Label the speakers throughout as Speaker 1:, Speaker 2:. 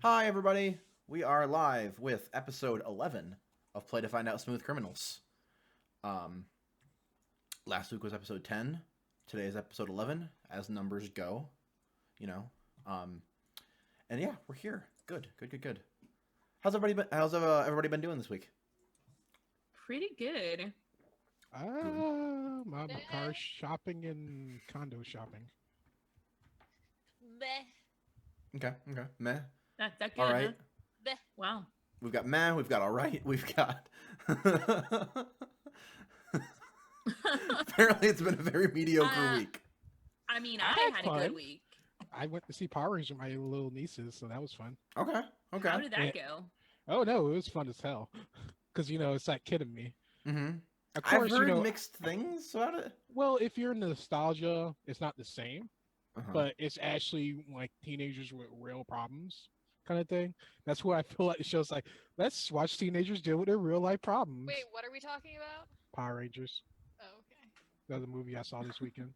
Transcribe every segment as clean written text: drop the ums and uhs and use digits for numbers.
Speaker 1: Hi, everybody. We are live with episode 11 of Play to Find Out Smooth Criminals. Um, Last week was episode 10. Today is episode 11, as numbers go. You know. And yeah, we're here. Good. How's everybody been doing this week?
Speaker 2: Pretty good.
Speaker 3: My car shopping and condo shopping.
Speaker 4: Meh.
Speaker 1: Okay. Meh.
Speaker 2: That good,
Speaker 1: All right.
Speaker 2: huh?
Speaker 4: Meh.
Speaker 2: Wow.
Speaker 1: We've got meh. We've got all right. We've got. Apparently, it's been a very mediocre week.
Speaker 2: I mean,
Speaker 3: I
Speaker 2: I
Speaker 3: had
Speaker 2: had a
Speaker 3: fun.
Speaker 2: good week.
Speaker 3: I went to see Power Rangers with my little nieces, so that was fun.
Speaker 1: Okay.
Speaker 2: How did that
Speaker 3: Yeah.
Speaker 2: go?
Speaker 3: Oh no, it was fun as hell. Because it's that kid in me.
Speaker 1: Mm-hmm.
Speaker 3: Of
Speaker 1: I've
Speaker 3: course,
Speaker 1: heard mixed things about it.
Speaker 3: well, if you're into nostalgia, it's not the same,
Speaker 1: Uh-huh.
Speaker 3: but it's actually like teenagers with real problems kind of thing. That's what I feel like the show's like. Let's watch teenagers deal with their real life problems.
Speaker 4: Wait, what are we talking about?
Speaker 3: Power Rangers.
Speaker 4: Oh, okay.
Speaker 3: That was a movie I saw this weekend.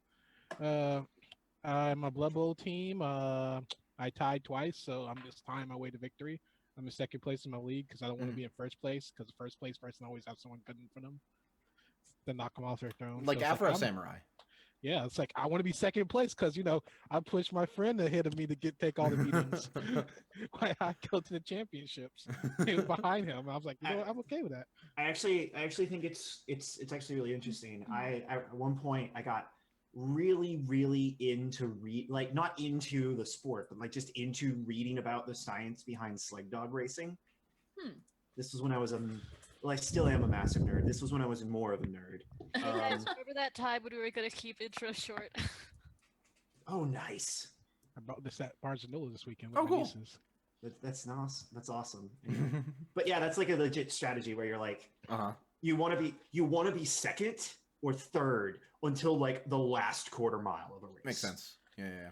Speaker 3: I'm a Blood Bowl team. I tied twice, so I'm just tying my way to victory. I'm in second place in my league because I don't want to be in first place because the first place person always has someone good in front of them to knock them off their throne.
Speaker 1: Like
Speaker 3: So it's
Speaker 1: Afro
Speaker 3: I'm-
Speaker 1: Samurai.
Speaker 3: Yeah, it's like I want to be second place because I pushed my friend ahead of me to take all the beatings. Why I go to the championships? He was behind him. I was like, what, I'm okay with that.
Speaker 5: I actually think it's actually really interesting. At one point I got really into like not into the sport, but like just into reading about the science behind sled dog racing. This was when I was well, I still am a massive nerd. This was when I was more of a nerd.
Speaker 4: Hey guys, remember that time when we were gonna keep intro short?
Speaker 5: Oh, nice.
Speaker 3: I bought this at Barnes and Noble this weekend with
Speaker 1: Oh,
Speaker 3: my
Speaker 1: cool.
Speaker 3: nieces.
Speaker 5: That's nice. That's awesome. Anyway. But yeah, that's like a legit strategy where you're like,
Speaker 1: Uh-huh.
Speaker 5: you want to be second or third until like the last quarter mile of a race.
Speaker 1: Makes sense. Yeah.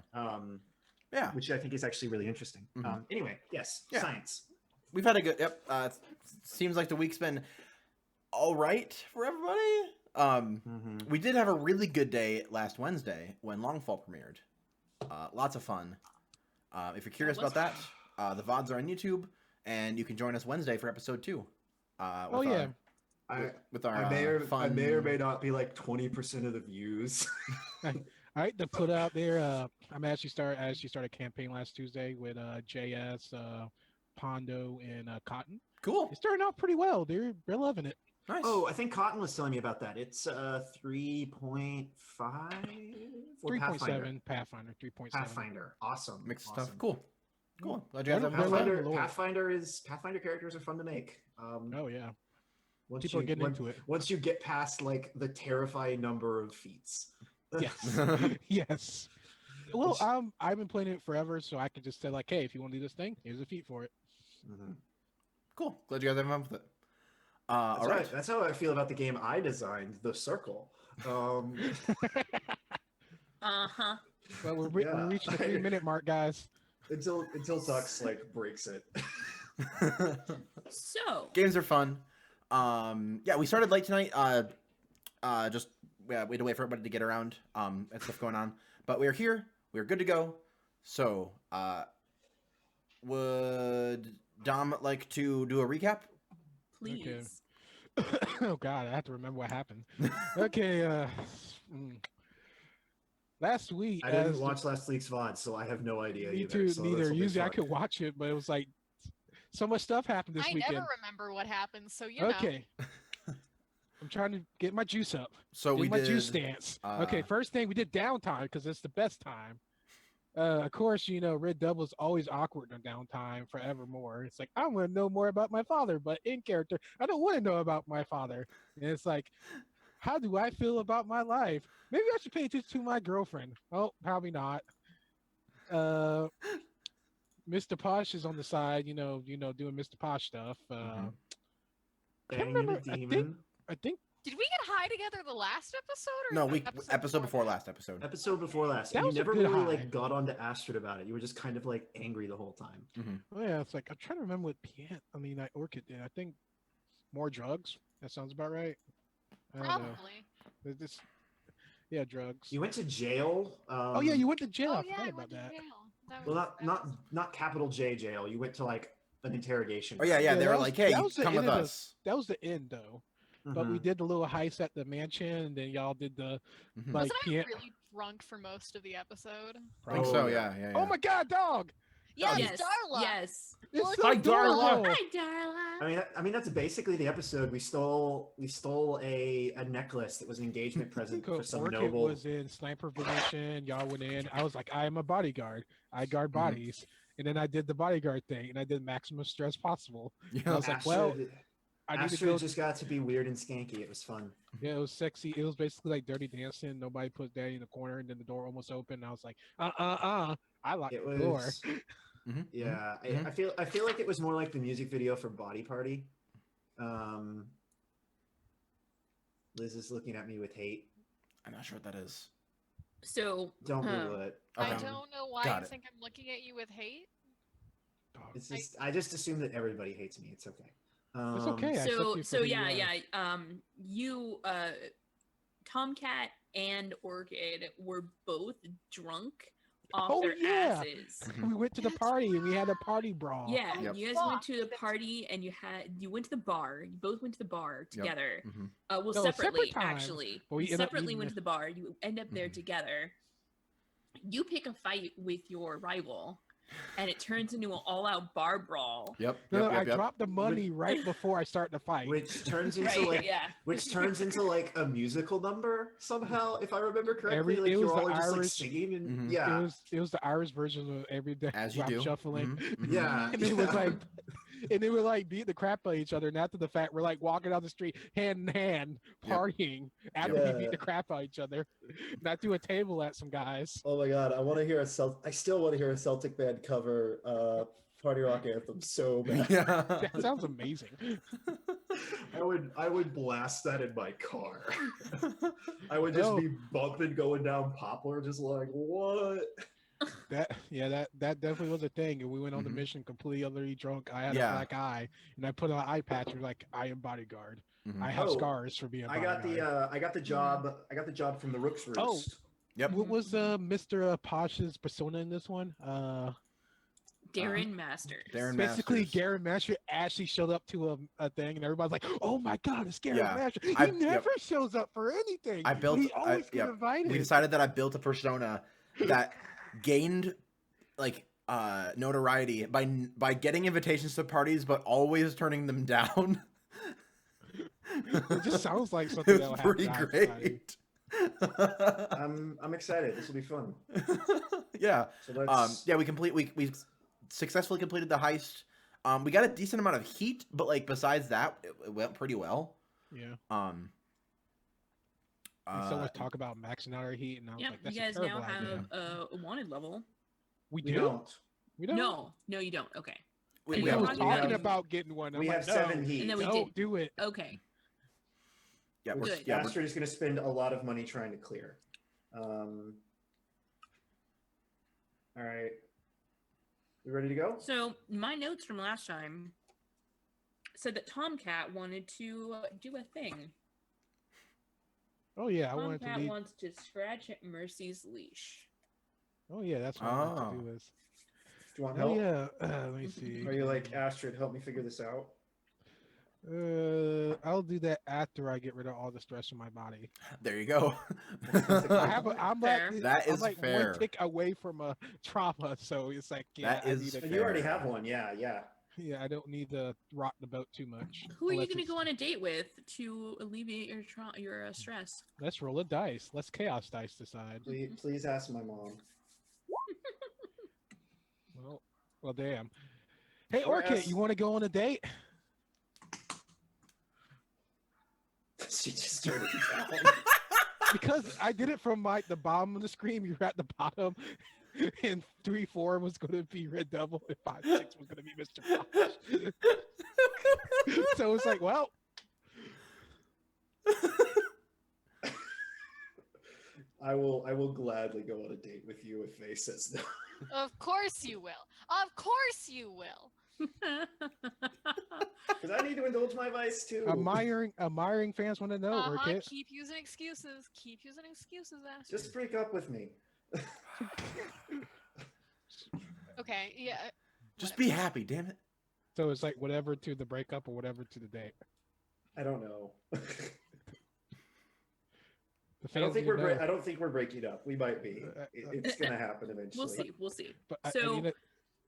Speaker 5: Yeah, which I think is actually really interesting.
Speaker 1: Mhm.
Speaker 5: Anyway, yes,
Speaker 1: Yeah.
Speaker 5: science.
Speaker 1: We've had a good. Yep. Seems like the week's been all right for everybody. We did have a really good day last Wednesday when Longfall premiered. Lots of fun. If you're curious about that, the VODs are on YouTube, and you can join us Wednesday for episode 2.
Speaker 3: Oh, yeah.
Speaker 1: With our
Speaker 5: I may or may
Speaker 1: fun.
Speaker 5: not be like 20% of the views.
Speaker 3: All right, to put out there, I actually started a campaign last Tuesday with JS, Pondo, and Cotton.
Speaker 1: Cool.
Speaker 3: It's turning out pretty well. They're loving it.
Speaker 1: Nice.
Speaker 5: Oh, I think Cotton was telling me about that. It's 3.5 for
Speaker 3: 3.7 Pathfinder. 3.7.
Speaker 5: Pathfinder. Awesome.
Speaker 1: Mixed
Speaker 5: Awesome.
Speaker 1: stuff. Cool. Glad you guys have fun.
Speaker 5: Pathfinder characters are fun to make.
Speaker 3: Oh yeah.
Speaker 5: Once
Speaker 3: People are getting into it.
Speaker 5: Once you get past like the terrifying number of feats.
Speaker 3: Yes. Yes. Well, I've been playing it forever, so I could just say like, hey, if you want to do this thing, here's a feat for it.
Speaker 5: Mhm.
Speaker 1: Cool. Glad you guys have fun with it. All right.
Speaker 5: That's how I feel about the game I designed, The Circle.
Speaker 2: Uh-huh.
Speaker 3: Well, we're reaching the 3-minute mark, guys.
Speaker 5: until Tux like breaks it.
Speaker 2: So,
Speaker 1: Games are fun. Yeah, we started late tonight. Just we had to wait for everybody to get around. And stuff going on. But we're here. We're good to go. So, would Dom like to do a recap?
Speaker 2: please.
Speaker 3: Oh God, I have to remember what happened. Okay. Last week,
Speaker 5: I didn't watch last week's VOD, so I have no idea
Speaker 3: Me
Speaker 5: either.
Speaker 3: too.
Speaker 5: So
Speaker 3: Neither.
Speaker 5: this will be
Speaker 3: Usually I
Speaker 5: fun.
Speaker 3: could watch it, but it was like so much stuff happened this
Speaker 4: I
Speaker 3: weekend.
Speaker 4: never remember what happened, so you know.
Speaker 3: Okay. I'm trying to get my juice up.
Speaker 1: So we
Speaker 3: my
Speaker 1: did
Speaker 3: juice stance. Okay, first thing we did downtime because it's the best time. Of course, Red Double's always awkward in downtime forevermore. It's like I want to know more about my father, but in character, I don't want to know about my father. And it's like, how do I feel about my life? Maybe I should pay attention to my girlfriend. Oh, probably not. Mr. Posh is on the side, doing Mr. Posh stuff. Can't
Speaker 5: Banging
Speaker 3: remember.
Speaker 5: a demon.
Speaker 3: I think
Speaker 4: Did we get high together the last episode? Or
Speaker 1: No,
Speaker 4: the
Speaker 1: episode before last episode.
Speaker 5: Episode before last.
Speaker 3: That
Speaker 5: And you
Speaker 3: was a
Speaker 5: never
Speaker 3: good
Speaker 5: really
Speaker 3: high.
Speaker 5: like got onto Astrid about it. You were just kind of like angry the whole time.
Speaker 3: Oh yeah, it's like I'm trying to remember what Orchid did. I think more drugs. That sounds about right. I don't know.
Speaker 4: Probably.
Speaker 3: Yeah, drugs.
Speaker 5: You went to jail.
Speaker 3: Oh yeah, you went to jail.
Speaker 4: Oh
Speaker 3: I
Speaker 4: yeah,
Speaker 3: forgot
Speaker 4: I
Speaker 3: about
Speaker 4: went to
Speaker 3: that.
Speaker 4: jail.
Speaker 5: Well, not capital J jail. You went to like an interrogation.
Speaker 1: Oh yeah, yeah.
Speaker 3: Yeah,
Speaker 1: They
Speaker 3: that
Speaker 1: were
Speaker 3: was-
Speaker 1: like, "Hey,
Speaker 3: that was the
Speaker 1: come with
Speaker 3: end of the-
Speaker 1: us."
Speaker 3: That was the end though. But we
Speaker 5: Mhm.
Speaker 3: did the little heist at the mansion, and then y'all did the
Speaker 1: Mhm.
Speaker 3: like.
Speaker 4: Wasn't I really drunk for most of the episode?
Speaker 1: I think
Speaker 5: Oh,
Speaker 1: so.
Speaker 5: yeah.
Speaker 1: Yeah, yeah.
Speaker 3: Oh my god, dog!
Speaker 4: Yes,
Speaker 2: Yes.
Speaker 4: Darla.
Speaker 2: Yes.
Speaker 3: It's
Speaker 4: Look
Speaker 3: so
Speaker 1: Hi, Darla.
Speaker 3: adorable.
Speaker 2: Hi, Darla.
Speaker 5: I mean that's basically the episode. We stole a necklace that was an engagement present for some
Speaker 3: Orchid
Speaker 5: noble.
Speaker 3: was in sniper position. Y'all went in. I was like, I am a bodyguard. I guard
Speaker 1: Mhm.
Speaker 3: bodies. And then I did the bodyguard thing, and I did maximum stress possible. I
Speaker 1: Yeah.
Speaker 3: was like, well,
Speaker 5: Astrid,
Speaker 3: I need to
Speaker 5: Astrid
Speaker 3: go.
Speaker 5: just got to be weird and skanky. It was fun.
Speaker 3: Yeah, it was sexy. It was basically like Dirty Dancing. Nobody put Daddy in the corner, and then the door almost opened. And I was like, I locked
Speaker 5: It
Speaker 3: the door.
Speaker 5: was.
Speaker 1: Mhm,
Speaker 5: Yeah,
Speaker 1: mhm.
Speaker 5: I feel like it was more like the music video for Body Party. Liz is looking at me with hate.
Speaker 1: I'm not sure what that is.
Speaker 2: So,
Speaker 5: Don't Google it.
Speaker 4: I
Speaker 1: Okay.
Speaker 4: don't know why
Speaker 1: Got
Speaker 4: you
Speaker 1: it.
Speaker 4: think I'm looking at you with hate.
Speaker 5: It's just I just assume that everybody hates me. It's okay.
Speaker 3: It's okay. I accept
Speaker 2: so,
Speaker 3: you for
Speaker 2: so
Speaker 3: who you
Speaker 2: yeah,
Speaker 3: are.
Speaker 2: yeah. You, TomCat and Orchid were both drunk off
Speaker 3: Oh,
Speaker 2: their
Speaker 3: yeah.
Speaker 2: asses.
Speaker 3: We went to the
Speaker 4: That's
Speaker 3: party and we had a
Speaker 4: right.
Speaker 3: party brawl.
Speaker 2: Yeah,
Speaker 1: Yep.
Speaker 2: you guys went to the party and you went to the bar. You both went to the bar
Speaker 1: Yep.
Speaker 2: together.
Speaker 1: Mhm.
Speaker 2: Well,
Speaker 3: No,
Speaker 2: separately
Speaker 3: separate times,
Speaker 2: actually.
Speaker 3: but we
Speaker 2: You
Speaker 3: ended up
Speaker 2: separately
Speaker 3: meeting
Speaker 2: went
Speaker 3: the-
Speaker 2: to the bar. You end up there
Speaker 1: Mhm.
Speaker 2: together. You pick a fight with your rival, and it turns into an all-out bar brawl.
Speaker 1: Yep.
Speaker 3: No,
Speaker 1: Yep.
Speaker 3: I
Speaker 1: Yep. Yep.
Speaker 3: dropped the money right before I start the fight.
Speaker 5: Which turns into
Speaker 2: Right?
Speaker 5: like
Speaker 2: Yeah.
Speaker 5: which turns into like a musical number somehow, if I remember correctly.
Speaker 3: Every-
Speaker 5: like
Speaker 3: it was
Speaker 5: you all
Speaker 3: the
Speaker 5: are just like
Speaker 3: Irish-
Speaker 5: singing and
Speaker 1: Mhm.
Speaker 5: yeah.
Speaker 3: It was the Irish version of every day
Speaker 1: As you
Speaker 3: rock
Speaker 1: do.
Speaker 3: shuffling.
Speaker 1: Mhm, mhm.
Speaker 5: Yeah.
Speaker 3: And it was
Speaker 5: yeah.
Speaker 3: like, and they were like beating the crap out of each other. And after the fact, we're like walking down the street hand in hand,
Speaker 1: Yep.
Speaker 3: partying after we
Speaker 6: Yeah.
Speaker 3: beat the crap out of each other. And I threw a table at some guys.
Speaker 6: Oh my god, I still want to hear a Celtic band cover Party Rock Anthem so bad.
Speaker 1: Yeah.
Speaker 3: That sounds amazing.
Speaker 5: I would blast that in my car. I would just
Speaker 3: No.
Speaker 5: be bumping going down Poplar, just like what?
Speaker 3: That definitely was a thing. And we went on the
Speaker 1: Mhm.
Speaker 3: mission completely utterly drunk. I had
Speaker 1: Yeah.
Speaker 3: a black eye, and I put on an eye patch. And like, I am bodyguard.
Speaker 1: Mhm.
Speaker 3: I have
Speaker 5: Oh,
Speaker 3: scars for being a
Speaker 5: I
Speaker 3: bodyguard.
Speaker 5: got the job from the Rook's Roost.
Speaker 3: Oh.
Speaker 1: Yep.
Speaker 3: What was Mr. Posh's persona in this one?
Speaker 2: Darren Masters.
Speaker 1: Darren
Speaker 3: Basically,
Speaker 1: Masters.
Speaker 3: Garen Master actually showed up to a thing, and everybody's like, "Oh my God, it's Garen
Speaker 1: Yeah.
Speaker 3: Master! He
Speaker 1: Yep.
Speaker 3: never shows up for anything.
Speaker 1: I built-
Speaker 3: But he
Speaker 1: I-
Speaker 3: always gets
Speaker 1: yep.
Speaker 3: invited."
Speaker 1: We decided that I built a persona that gained like notoriety by getting invitations to parties but always turning them down.
Speaker 3: It just sounds like
Speaker 1: It
Speaker 3: something that
Speaker 1: was
Speaker 3: would
Speaker 1: pretty
Speaker 3: happen.
Speaker 1: great.
Speaker 5: I'm excited. This will be fun.
Speaker 1: Yeah.
Speaker 5: So let's
Speaker 1: Yeah, we successfully completed the heist. We got a decent amount of heat, but like besides that, it went pretty well.
Speaker 3: Yeah.
Speaker 1: Um.
Speaker 3: And so much talk about maxing out our heat, and I was
Speaker 2: Yep,
Speaker 3: like, "That's
Speaker 2: you guys
Speaker 3: a
Speaker 2: now
Speaker 3: terrible idea."
Speaker 2: have a wanted level.
Speaker 3: We
Speaker 5: we
Speaker 3: do.
Speaker 5: don't.
Speaker 3: We don't.
Speaker 2: No, you don't. Okay.
Speaker 1: we,
Speaker 2: And
Speaker 1: we
Speaker 3: I
Speaker 2: you
Speaker 3: was
Speaker 1: have,
Speaker 2: talking
Speaker 3: talking
Speaker 5: have-
Speaker 3: about getting one. I'm
Speaker 5: We
Speaker 3: like,
Speaker 5: have
Speaker 3: no,
Speaker 5: 7 heat.
Speaker 2: And then we
Speaker 3: don't
Speaker 2: did.
Speaker 3: do it.
Speaker 2: Okay.
Speaker 1: yeah, we're,
Speaker 2: Good.
Speaker 1: yeah, we're,
Speaker 5: Astrid is going to spend a lot of money trying to clear. All right. We ready to go?
Speaker 2: So my notes from last time said that TomCat wanted to do a thing.
Speaker 3: Oh yeah, I wanted to
Speaker 2: TomCat
Speaker 3: leave.
Speaker 2: wants to scratch at Mercy's leash.
Speaker 3: Oh yeah, that's what I wanted to do. Is
Speaker 5: Do you want
Speaker 3: oh
Speaker 5: help?
Speaker 3: yeah. Let me see.
Speaker 5: Are you like, Astrid, help me figure this out?
Speaker 3: I'll do that after I get rid of all the stress in my body.
Speaker 1: there you go.
Speaker 3: I have I'm
Speaker 2: Fair.
Speaker 3: like,
Speaker 1: That
Speaker 3: I'm
Speaker 1: is
Speaker 3: like
Speaker 1: fair.
Speaker 3: one tick away from a trauma, so it's like yeah,
Speaker 1: That
Speaker 3: I
Speaker 1: is
Speaker 3: need
Speaker 5: Oh,
Speaker 3: a,
Speaker 5: you already
Speaker 1: Fair.
Speaker 5: have one. Yeah.
Speaker 3: yeah, I don't need to rock the boat too much.
Speaker 2: Who are you
Speaker 3: unless
Speaker 2: going to
Speaker 3: it's-
Speaker 2: go on a date with to alleviate your stress?
Speaker 3: Let's roll a dice. Let's chaos dice decide.
Speaker 5: Please ask my mom.
Speaker 3: Well, damn. Hey,
Speaker 5: Or
Speaker 3: Orchid,
Speaker 5: ask-
Speaker 3: you want to go on a date?
Speaker 5: She just turned it down.
Speaker 3: Because I did it from like the bottom of the screen. You're at the bottom, and 3-4 was going to be Red Devil, and 5-6 was going to be Mr. Fox. So it's like, well,
Speaker 5: I will gladly go on a date with you if Faye says no.
Speaker 4: Of course you will. Of course you will.
Speaker 5: Because I need to indulge my vice too.
Speaker 3: admiring fans want to know, Orchid.
Speaker 4: Keep using excuses. Keep using excuses, Ash.
Speaker 5: Just break up with me.
Speaker 4: Okay, yeah.
Speaker 1: Just be happy, damn it.
Speaker 3: So it's like whatever to the breakup or whatever to the date.
Speaker 6: I don't know.
Speaker 3: The
Speaker 6: I don't
Speaker 3: fans
Speaker 6: think
Speaker 3: need to know.
Speaker 6: I don't think we're breaking up. We might be. It's gonna happen eventually.
Speaker 2: We'll see. We'll see.
Speaker 3: But
Speaker 2: So,
Speaker 3: mean,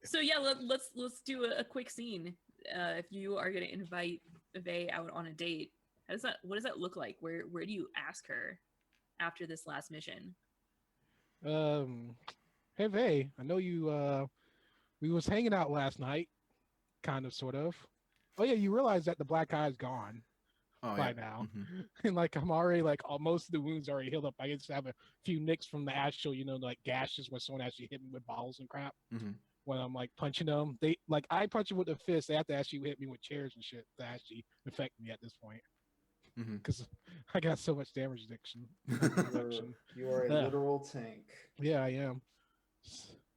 Speaker 2: so yeah, let's do a quick scene. If you are gonna invite Vey out on a date, what does that look like? Where do you ask her after this last mission?
Speaker 3: hey Vey, I know you. We was hanging out last night, kind of, sort of. Oh yeah, you realize that the black eye's gone by now, and like I'm already like most of the wounds already healed up. I just have a few nicks from the actual, like gashes where someone actually hit me with bottles and crap. When I'm like punching them, they like I punch them with a fist. They have to actually hit me with chairs and shit to actually affect me at this point. Because I got so much damage addiction.
Speaker 6: You are a literal tank.
Speaker 3: Yeah, I am.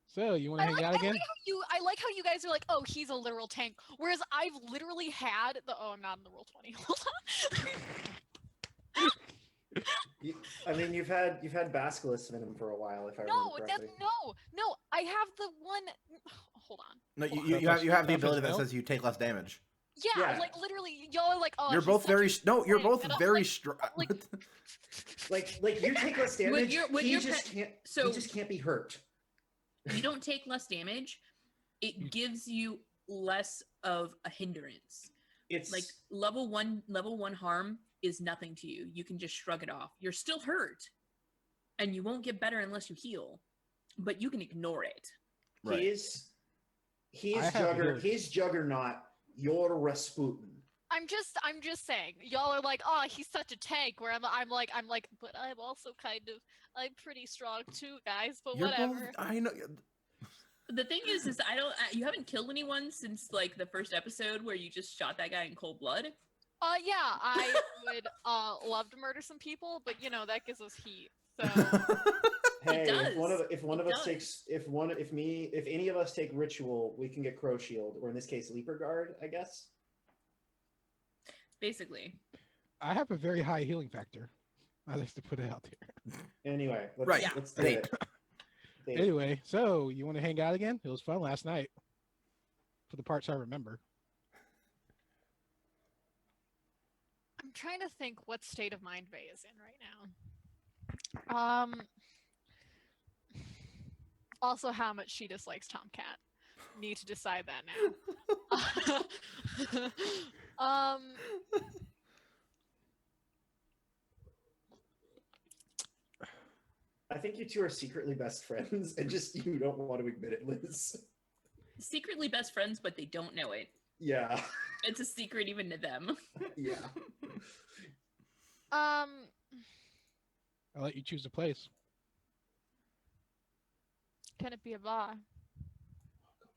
Speaker 3: So you want to hang out again?
Speaker 4: I like how you guys are like, oh, he's a literal tank. Whereas I've literally had I'm not in the roll 20. Hold on.
Speaker 6: I mean, you've had basilisk venom for a while, if I remember correctly.
Speaker 4: No. I have the one. Hold on.
Speaker 1: No, you have the ability that says you take less damage.
Speaker 4: Yeah, like literally, y'all are like, oh.
Speaker 1: You're both very strong.
Speaker 6: Like you take less damage. He just can't be hurt.
Speaker 2: You don't take less damage. It gives you less of a hindrance. It's like level one harm is nothing to you. You can just shrug it off. You're still hurt, and you won't get better unless you but you can ignore it.
Speaker 1: Right.
Speaker 6: He's Juggernaut. You're Rasputin.
Speaker 4: I'm just saying, y'all are like, oh, he's such a tank. Where I'm like, but I'm also I'm pretty strong too, guys. But whatever.
Speaker 1: I know.
Speaker 2: The thing is you haven't killed anyone since like the first episode where you just shot that guy in cold blood.
Speaker 4: Yeah, I would love to murder some people, but that gives us heat. So.
Speaker 6: Hey, if any of us take ritual, we can get Crow Shield, or in this case, Leaper Guard, I guess.
Speaker 2: Basically.
Speaker 3: I have a very high healing factor. I like to put it out there.
Speaker 6: Anyway, let's do it.
Speaker 3: Anyway, so you want to hang out again? It was fun last night. For the parts I remember.
Speaker 4: I'm trying to think what state of mind Vey is in right now. Also, how much she dislikes TomCat. Need to decide that now.
Speaker 6: I think you two are secretly best friends, and just you don't want to admit it, Liz.
Speaker 2: Secretly best friends, but they don't know it.
Speaker 6: Yeah.
Speaker 2: It's a secret even to them.
Speaker 6: Yeah.
Speaker 3: I'll let you choose a place.
Speaker 4: Can it be a bar?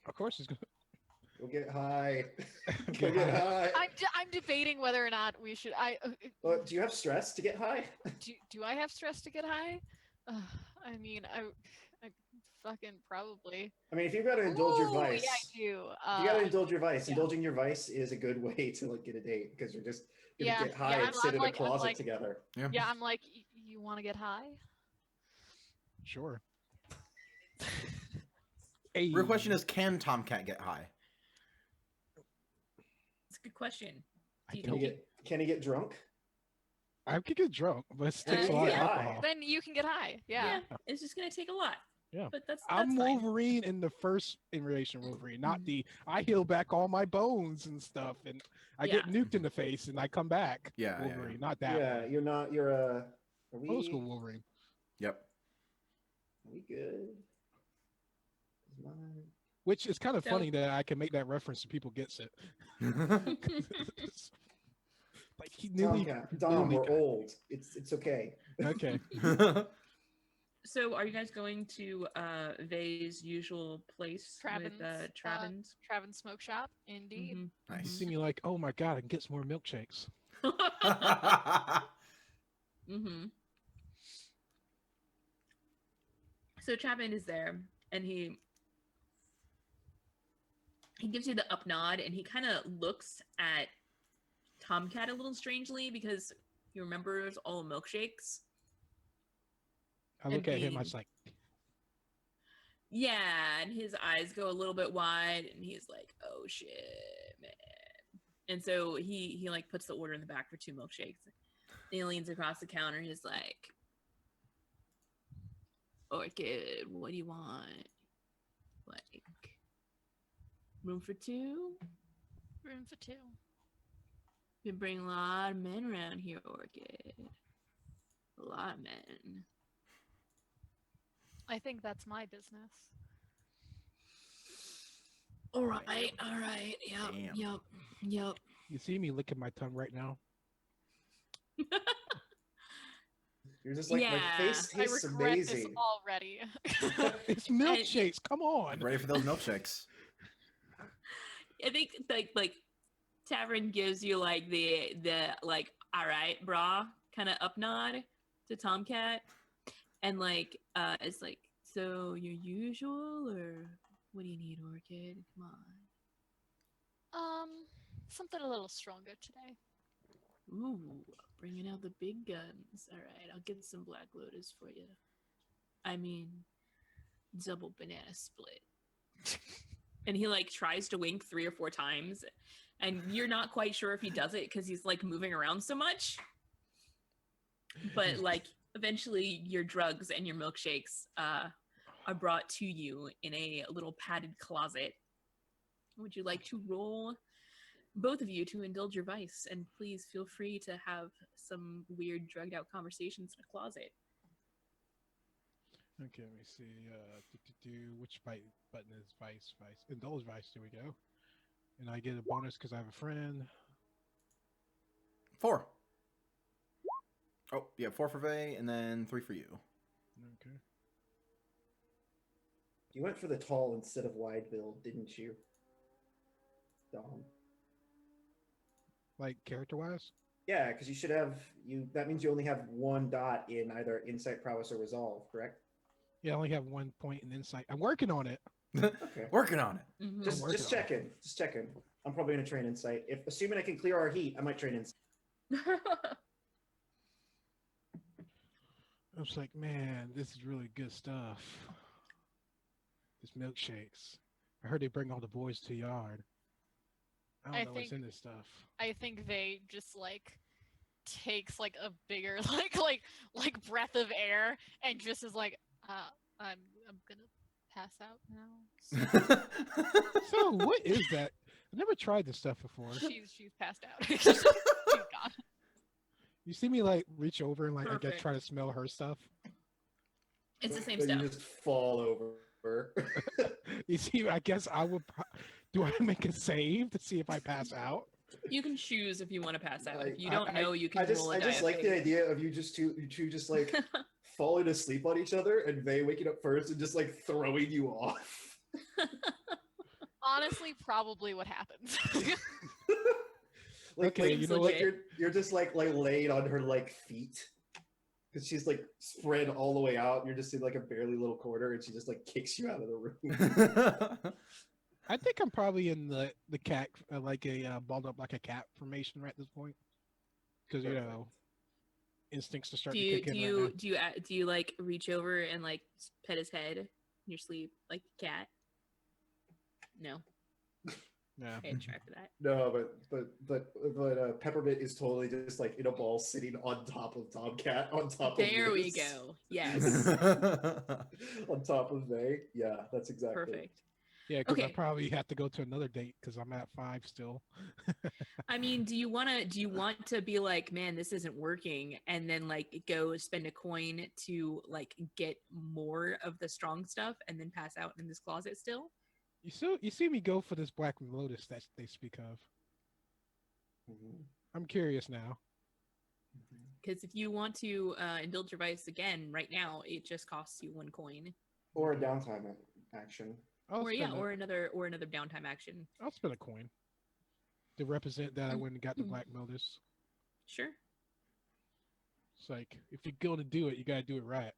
Speaker 3: Of course it's gonna.
Speaker 6: Go get high. Go get high.
Speaker 4: I'm debating whether or not we should.
Speaker 6: Do you have stress to get high?
Speaker 4: Do I have stress to get high? I mean, I fucking probably.
Speaker 6: I mean, if you've got to indulge your vice.
Speaker 4: Yeah, I do.
Speaker 6: You got to indulge your vice.
Speaker 4: Yeah.
Speaker 6: Indulging your vice is a good way to like get a date because you're just gonna get high and sit in a closet together.
Speaker 4: Yeah, I'm like, you want to get high?
Speaker 3: Sure.
Speaker 1: Real question is, can TomCat get high?
Speaker 2: It's a good question.
Speaker 6: Can he get drunk?
Speaker 3: I could get drunk, but it takes a lot of alcohol.
Speaker 4: Then you can get high. Yeah.
Speaker 2: It's just gonna take a lot.
Speaker 3: Yeah,
Speaker 2: but that's
Speaker 3: I'm
Speaker 2: fine.
Speaker 3: Wolverine in the first iteration Wolverine, not I heal back all my bones and stuff, and I get nuked in the face and I come back.
Speaker 1: Yeah,
Speaker 3: Wolverine, not that.
Speaker 6: Yeah,
Speaker 3: one.
Speaker 6: you're not. You're a
Speaker 3: old school Wolverine.
Speaker 1: Yep.
Speaker 6: Are we good?
Speaker 3: Which is kind of funny that I can make that reference and people gets it. Like he nearly.
Speaker 6: Dom, we're old. It's okay.
Speaker 3: Okay.
Speaker 2: So, are you guys going to Vey's usual place with Travin's?
Speaker 4: Travin's Smoke Shop, indeed.
Speaker 2: Mm-hmm.
Speaker 1: Nice.
Speaker 3: You see me like, oh my god, I can get some more milkshakes.
Speaker 2: Mm-hmm. So Travin is there, and he gives you the up nod, and he kind of looks at TomCat a little strangely because he remembers all the milkshakes.
Speaker 3: I look at him, I was like...
Speaker 2: Yeah, and his eyes go a little bit wide, and he's like, "Oh shit, man!" And so he like puts the order in the back for 2 milkshakes. And he leans across the counter. And he's like, "Orchid, what do you want? Like, room for 2?
Speaker 4: Room for 2.
Speaker 2: You bring a lot of men around here, Orchid. A lot of men."
Speaker 4: I think that's my business.
Speaker 2: All right. Yep.
Speaker 3: You see me licking my tongue right now.
Speaker 6: You're just like, my
Speaker 2: Yeah,
Speaker 6: face
Speaker 4: I
Speaker 6: tastes
Speaker 4: regret
Speaker 6: amazing.
Speaker 4: this already.
Speaker 3: It's milkshakes. Come on.
Speaker 1: I'm ready for those milkshakes.
Speaker 2: I think like Tavern gives you like the like, all right, brah, kind of up nod to TomCat, and like it's like, so your usual, or what do you need, Orchid? Come on.
Speaker 4: Something a little stronger today.
Speaker 2: Ooh, bringing out the big guns. All right, I'll get some Black Lotus for you. I mean, double banana split. And he like tries to wink 3 or 4 times, and you're not quite sure if he does it because he's like moving around so much. But like eventually your drugs and your milkshakes are brought to you in a little padded closet. Would you like to roll, both of you, to indulge your vice? And please feel free to have some weird drugged out conversations in a closet.
Speaker 3: Okay, let me see. Which button is vice? Indulge vice. There we go. And I get a bonus because I have a friend.
Speaker 1: 4. Oh, yeah, 4 for Vay, and then 3 for you.
Speaker 3: Okay.
Speaker 6: You went for the tall instead of wide build, didn't you, Dom?
Speaker 3: Like character wise?
Speaker 6: Yeah, because you should have That means you only have 1 dot in either insight, prowess, or resolve, correct?
Speaker 3: Yeah, I only have 1 point in insight. I'm working on it.
Speaker 6: Okay.
Speaker 1: Working on it.
Speaker 2: Mhm.
Speaker 6: Just
Speaker 3: working on
Speaker 6: checking. Just checking. I'm probably gonna train insight. If assuming I can clear our heat, I might train insight.
Speaker 3: I was like, man, this is really good stuff. This milkshakes. I heard they bring all the boys to yard. I don't know what's in this stuff.
Speaker 4: I think they just like takes like a bigger like breath of air and just is like, I'm gonna pass out now.
Speaker 3: So what is that? I've never tried this stuff before.
Speaker 4: She's passed out. She's gone.
Speaker 3: You see me like reach over and like I guess
Speaker 2: Perfect.
Speaker 3: try to smell her stuff.
Speaker 2: It's the same
Speaker 6: So
Speaker 2: stuff.
Speaker 6: you just fall over.
Speaker 3: You see, I guess I would. Do I make a save to see if I pass out?
Speaker 2: You can choose if you want to pass out.
Speaker 6: Like,
Speaker 2: If you don't know, you can
Speaker 6: I just
Speaker 2: roll a
Speaker 6: I just
Speaker 2: die
Speaker 6: like
Speaker 2: of
Speaker 6: the
Speaker 2: fate.
Speaker 6: idea of you two just like falling asleep on each other and Vay waking up first and just like throwing you off.
Speaker 4: Honestly, probably what happens.
Speaker 6: Like,
Speaker 3: Okay, you know what?
Speaker 6: You're just like laying on her like feet because she's like spread all the way out. You're just in like a barely little corner, and she just like kicks you out of the room.
Speaker 3: I think I'm probably in the cat, like a balled up like a cat formation right at this point, because you know, instincts to start
Speaker 2: Do
Speaker 3: to
Speaker 2: you
Speaker 3: kick in.
Speaker 2: do you like reach over and like pet his head in your sleep like a cat? No,
Speaker 3: Yeah.
Speaker 2: I had to try for that.
Speaker 6: No, but Peppermint is totally just like in a ball sitting on top of TomCat on top
Speaker 2: There
Speaker 6: of
Speaker 2: we
Speaker 6: this.
Speaker 2: go. Yes,
Speaker 6: On top of Vay. Yeah, that's exactly.
Speaker 2: perfect.
Speaker 3: Yeah, because I
Speaker 2: Okay.
Speaker 3: probably have to go to another date because I'm at 5 still.
Speaker 2: I mean, do you want to be like, man, this isn't working, and then like go spend a coin to like get more of the strong stuff and then pass out in this closet still?
Speaker 3: You see me go for this Black Lotus that they speak of.
Speaker 6: Mhm.
Speaker 3: I'm curious now.
Speaker 2: Because if you want to indulge your vice again right now, it just costs you 1 coin.
Speaker 6: Or a downtime action.
Speaker 3: I'll spend
Speaker 2: Or another downtime action.
Speaker 3: I'll spend a coin to represent that I went and got the Black Lotus.
Speaker 2: Sure.
Speaker 3: It's like if you're going to do it, you got to do it right.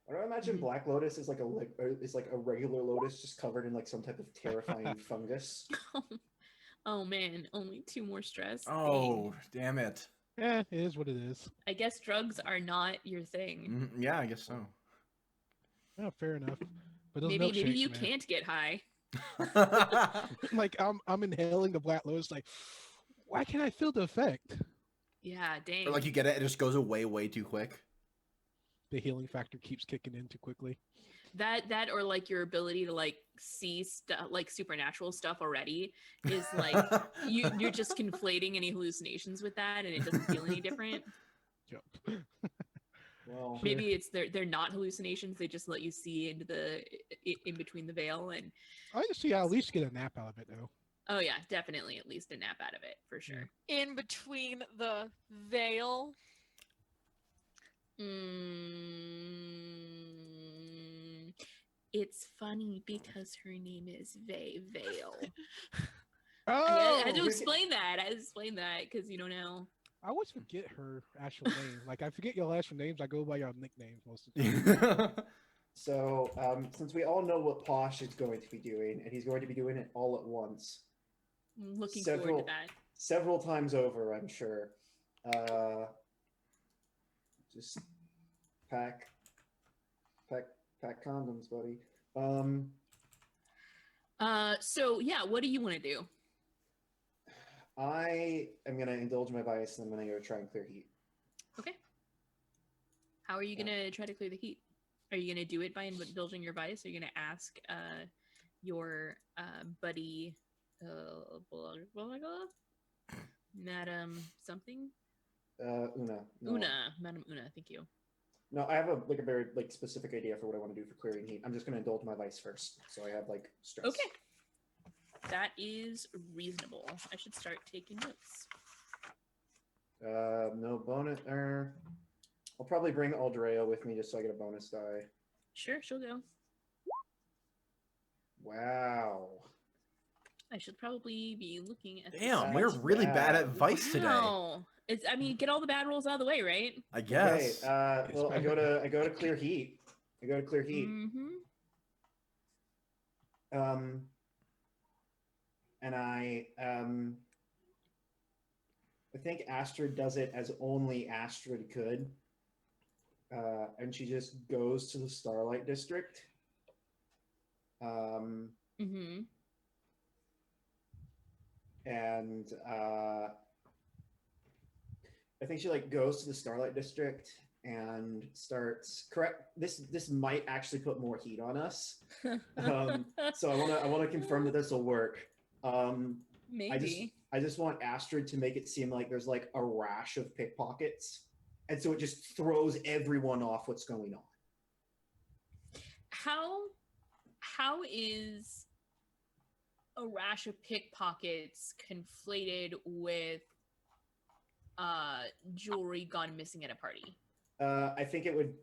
Speaker 6: I don't imagine
Speaker 2: Mhm.
Speaker 6: Black Lotus is like a regular lotus just covered in like some type of terrifying fungus.
Speaker 2: Oh man, only 2 more stress.
Speaker 1: Oh,
Speaker 2: Dang.
Speaker 1: damn it.
Speaker 3: Yeah, it is what it is.
Speaker 2: I guess drugs are not your thing.
Speaker 1: Yeah, I guess so.
Speaker 3: Yeah, fair enough. But those
Speaker 2: Maybe
Speaker 3: milkshakes,
Speaker 2: you
Speaker 3: man.
Speaker 2: can't get high.
Speaker 3: Like I'm inhaling the Black Lotus. Like, why can't I feel the effect?
Speaker 2: Yeah, dang.
Speaker 1: Or like you get it, it just goes away way too quick.
Speaker 3: The healing factor keeps kicking in too quickly.
Speaker 2: That or like your ability to like see stuff like supernatural stuff already is like you're just conflating any hallucinations with that, and it doesn't feel any different.
Speaker 3: Yep.
Speaker 6: Well,
Speaker 2: Maybe it's they're not hallucinations, they just let you see into the in between the veil. And
Speaker 3: I just see I at least get a nap out of it though.
Speaker 2: oh yeah, definitely at least a nap out of it for sure.
Speaker 4: In between the veil.
Speaker 2: It's funny because her name is Veil.
Speaker 3: Oh,
Speaker 2: I had to explain that. I had to explain that because you don't know.
Speaker 3: I always forget her actual name. Like I forget your last names. I go by your nicknames most of the time.
Speaker 6: so since we all know what Posh is going to be doing, and he's going to be doing it all at once,
Speaker 2: I'm looking forward to that.
Speaker 6: several times over, I'm sure. Just pack condoms, buddy.
Speaker 2: So yeah, what do you want to do?
Speaker 6: I am gonna indulge my bias, and I'm gonna go try and clear heat.
Speaker 2: Okay. How are you gonna try to clear the heat? Are you gonna do it by indulging your vice? Are you gonna ask your buddy Madam something?
Speaker 6: Una. No.
Speaker 2: Madam Una, thank you.
Speaker 6: No, I have a very specific idea for what I want to do for clearing heat. I'm just gonna indulge my vice first, so I have stress.
Speaker 2: Okay. That is reasonable. I should start taking notes.
Speaker 6: No bonus. I'll probably bring Aldrea with me just so I get a bonus die.
Speaker 2: Sure, she'll go.
Speaker 6: Wow.
Speaker 2: I should probably be looking at.
Speaker 1: Damn, we're really bad at Vice today.
Speaker 2: Wow. I mean, get all the bad rolls out of the way, right?
Speaker 1: I guess.
Speaker 6: Okay, well, I go to clear heat.
Speaker 2: Mm-hmm.
Speaker 6: And I think Astrid does it as only Astrid could. And she just goes to the Starlight District.
Speaker 2: Mm-hmm.
Speaker 6: And I think she goes to the Starlight District and starts this might actually put more heat on us. So I want to confirm that this will work.
Speaker 2: Maybe.
Speaker 6: I just want Astrid to make it seem like there's a rash of pickpockets, and so it just throws everyone off what's going on.
Speaker 2: How is a rash of pickpockets conflated with jewelry gone missing at a party?
Speaker 6: I think it would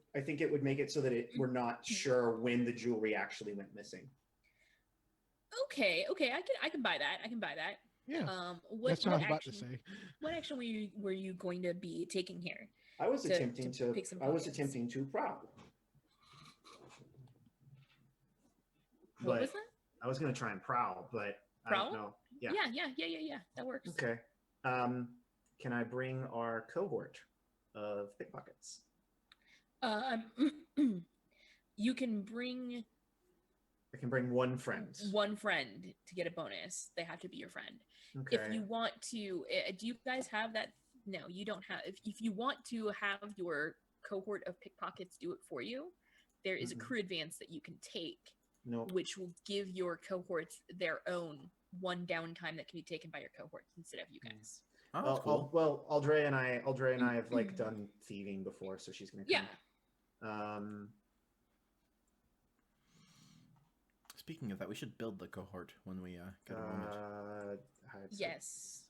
Speaker 6: make it so that we're not sure when the jewelry actually went missing.
Speaker 2: Okay, I can buy that.
Speaker 3: Yeah.
Speaker 2: That's
Speaker 3: what I was about to say.
Speaker 2: What action were you going to be taking here?
Speaker 6: I was attempting to prowl.
Speaker 2: What was that?
Speaker 6: I was going to try and prowl, but
Speaker 2: prowl?
Speaker 6: I don't know. Yeah.
Speaker 2: Yeah. That works.
Speaker 6: Okay. Can I bring our cohort of pickpockets?
Speaker 2: You can bring.
Speaker 6: I can bring one friend.
Speaker 2: One friend to get a bonus. They have to be your friend.
Speaker 6: Okay.
Speaker 2: If you want to, do you guys have that? No, you don't have. If you want to have your cohort of pickpockets do it for you, there is a crew advance that you can take.
Speaker 6: Nope.
Speaker 2: Which will give your cohorts their own one downtime that can be taken by your cohorts instead of you guys.
Speaker 1: Oh, that's cool.
Speaker 6: Well, Aldrea and I have done thieving before, so she's gonna come.
Speaker 2: Yeah.
Speaker 6: Speaking
Speaker 1: of that, we should build the cohort when we get a moment.
Speaker 2: Yes.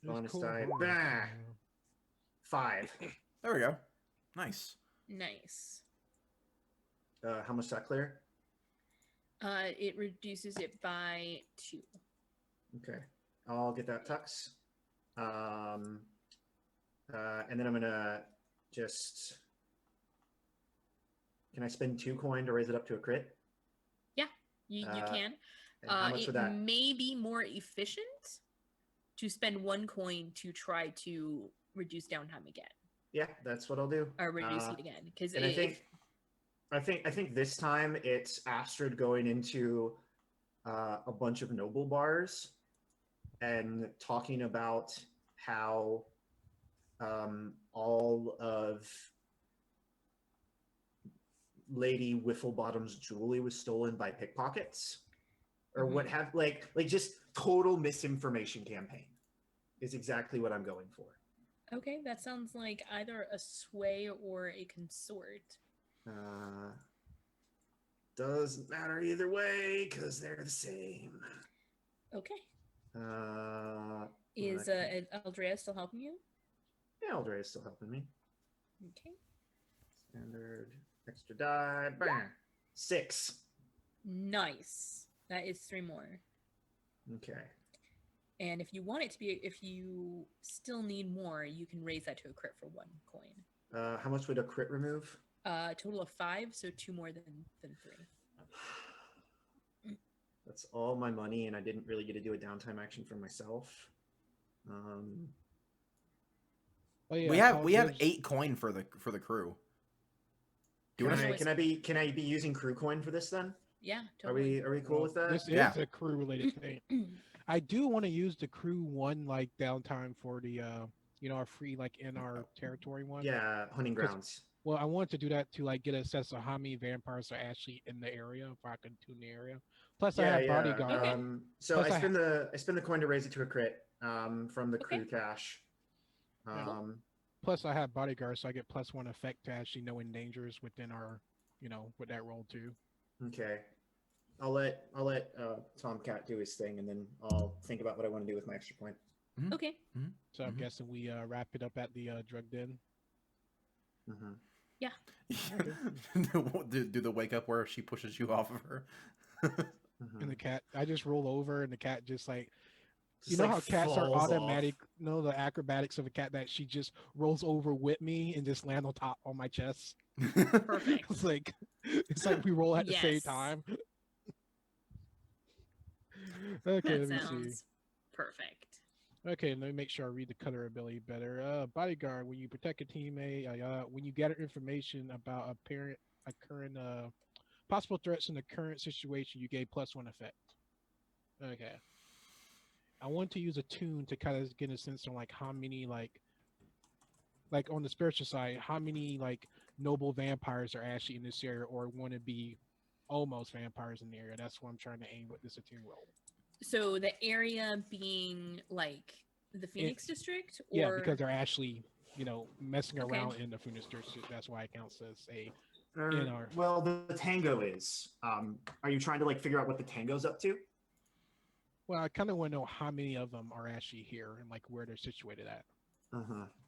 Speaker 6: Bonus die. 5.
Speaker 1: There we go. Nice.
Speaker 6: How much does that clear?
Speaker 2: It reduces it by 2.
Speaker 6: Okay, I'll get that tux. And then I'm gonna just. Can I spend 2 coin to raise it up to a crit?
Speaker 2: Yeah, you can.
Speaker 6: And how much would that?
Speaker 2: It may be more efficient to spend 1 coin to try to reduce downtime again.
Speaker 6: Yeah, that's what I'll do.
Speaker 2: Or reduce it again, because
Speaker 6: I think
Speaker 5: I think this time it's Astrid going into a bunch of noble bars and talking about how all of Lady Whifflebottom's jewelry was stolen by pickpockets, or what have like just total misinformation campaign is exactly what I'm going for.
Speaker 2: Okay, that sounds like either a sway or a consort.
Speaker 5: Doesn't matter either way because they're the same.
Speaker 2: Okay.
Speaker 5: Is
Speaker 2: Aldrea still helping you?
Speaker 5: Yeah, Aldrea is still helping me.
Speaker 2: Okay.
Speaker 5: Standard extra die. Bam. 6.
Speaker 2: Nice. That is 3 more.
Speaker 5: Okay.
Speaker 2: And if you want it to be, if you still need more, you can raise that to a crit for 1 coin.
Speaker 5: How much would a crit remove?
Speaker 2: Total of 5, so 2 more than 3.
Speaker 5: That's all my money, and I didn't really get to do a downtime action for myself.
Speaker 3: Oh, yeah,
Speaker 1: we have 8 coin for the crew.
Speaker 5: Can I be using crew coin for this then?
Speaker 2: Yeah, totally.
Speaker 5: Are we cool with that?
Speaker 3: This is a crew related thing. I do want to use the crew one like downtime for the our free like in our territory one.
Speaker 5: Yeah, hunting grounds.
Speaker 3: Well, I want to do that to like get a sense of how many vampires are actually in the area, if I can tune the area. Plus, I have bodyguard.
Speaker 5: So I spend the coin to raise it to a crit from the crew cache.
Speaker 3: Plus, I have bodyguard, so I get +1 effect to actually knowing dangers within our, with that roll too.
Speaker 5: Okay, I'll let TomCat do his thing, and then I'll think about what I want to do with my extra point.
Speaker 2: Okay.
Speaker 3: So I'm guessing we wrap it up at the drug den.
Speaker 2: Yeah.
Speaker 1: do the wake up where she pushes you off of her.
Speaker 3: And the cat, I just roll over, and the cat just like.
Speaker 5: Just
Speaker 3: how cats are automatic?
Speaker 5: Off.
Speaker 3: No, the acrobatics of a cat that she just rolls over with me and just land on my chest.
Speaker 2: Perfect.
Speaker 3: It's like we roll at the same time. Okay,
Speaker 2: that
Speaker 3: let me
Speaker 2: sounds
Speaker 3: see.
Speaker 2: Perfect.
Speaker 3: Okay, let me make sure I read the color ability better. Bodyguard, when you protect a teammate, when you gather information about occurring possible threats in the current situation, you gain +1 effect. Okay. I want to use a tune to kind of get a sense on like how many like on the spiritual side, how many like noble vampires are actually in this area or want to be almost vampires in the area. That's what I'm trying to aim with this attune roll.
Speaker 2: So the area being like the Phoenix district? Or...
Speaker 3: Yeah, because they're actually, messing around in the Phoenix district. That's why it counts as a
Speaker 5: Well, the tango is. Are you trying to like figure out what the tango's up to?
Speaker 3: Well, I kind of want to know how many of them are actually here and like where they're situated at.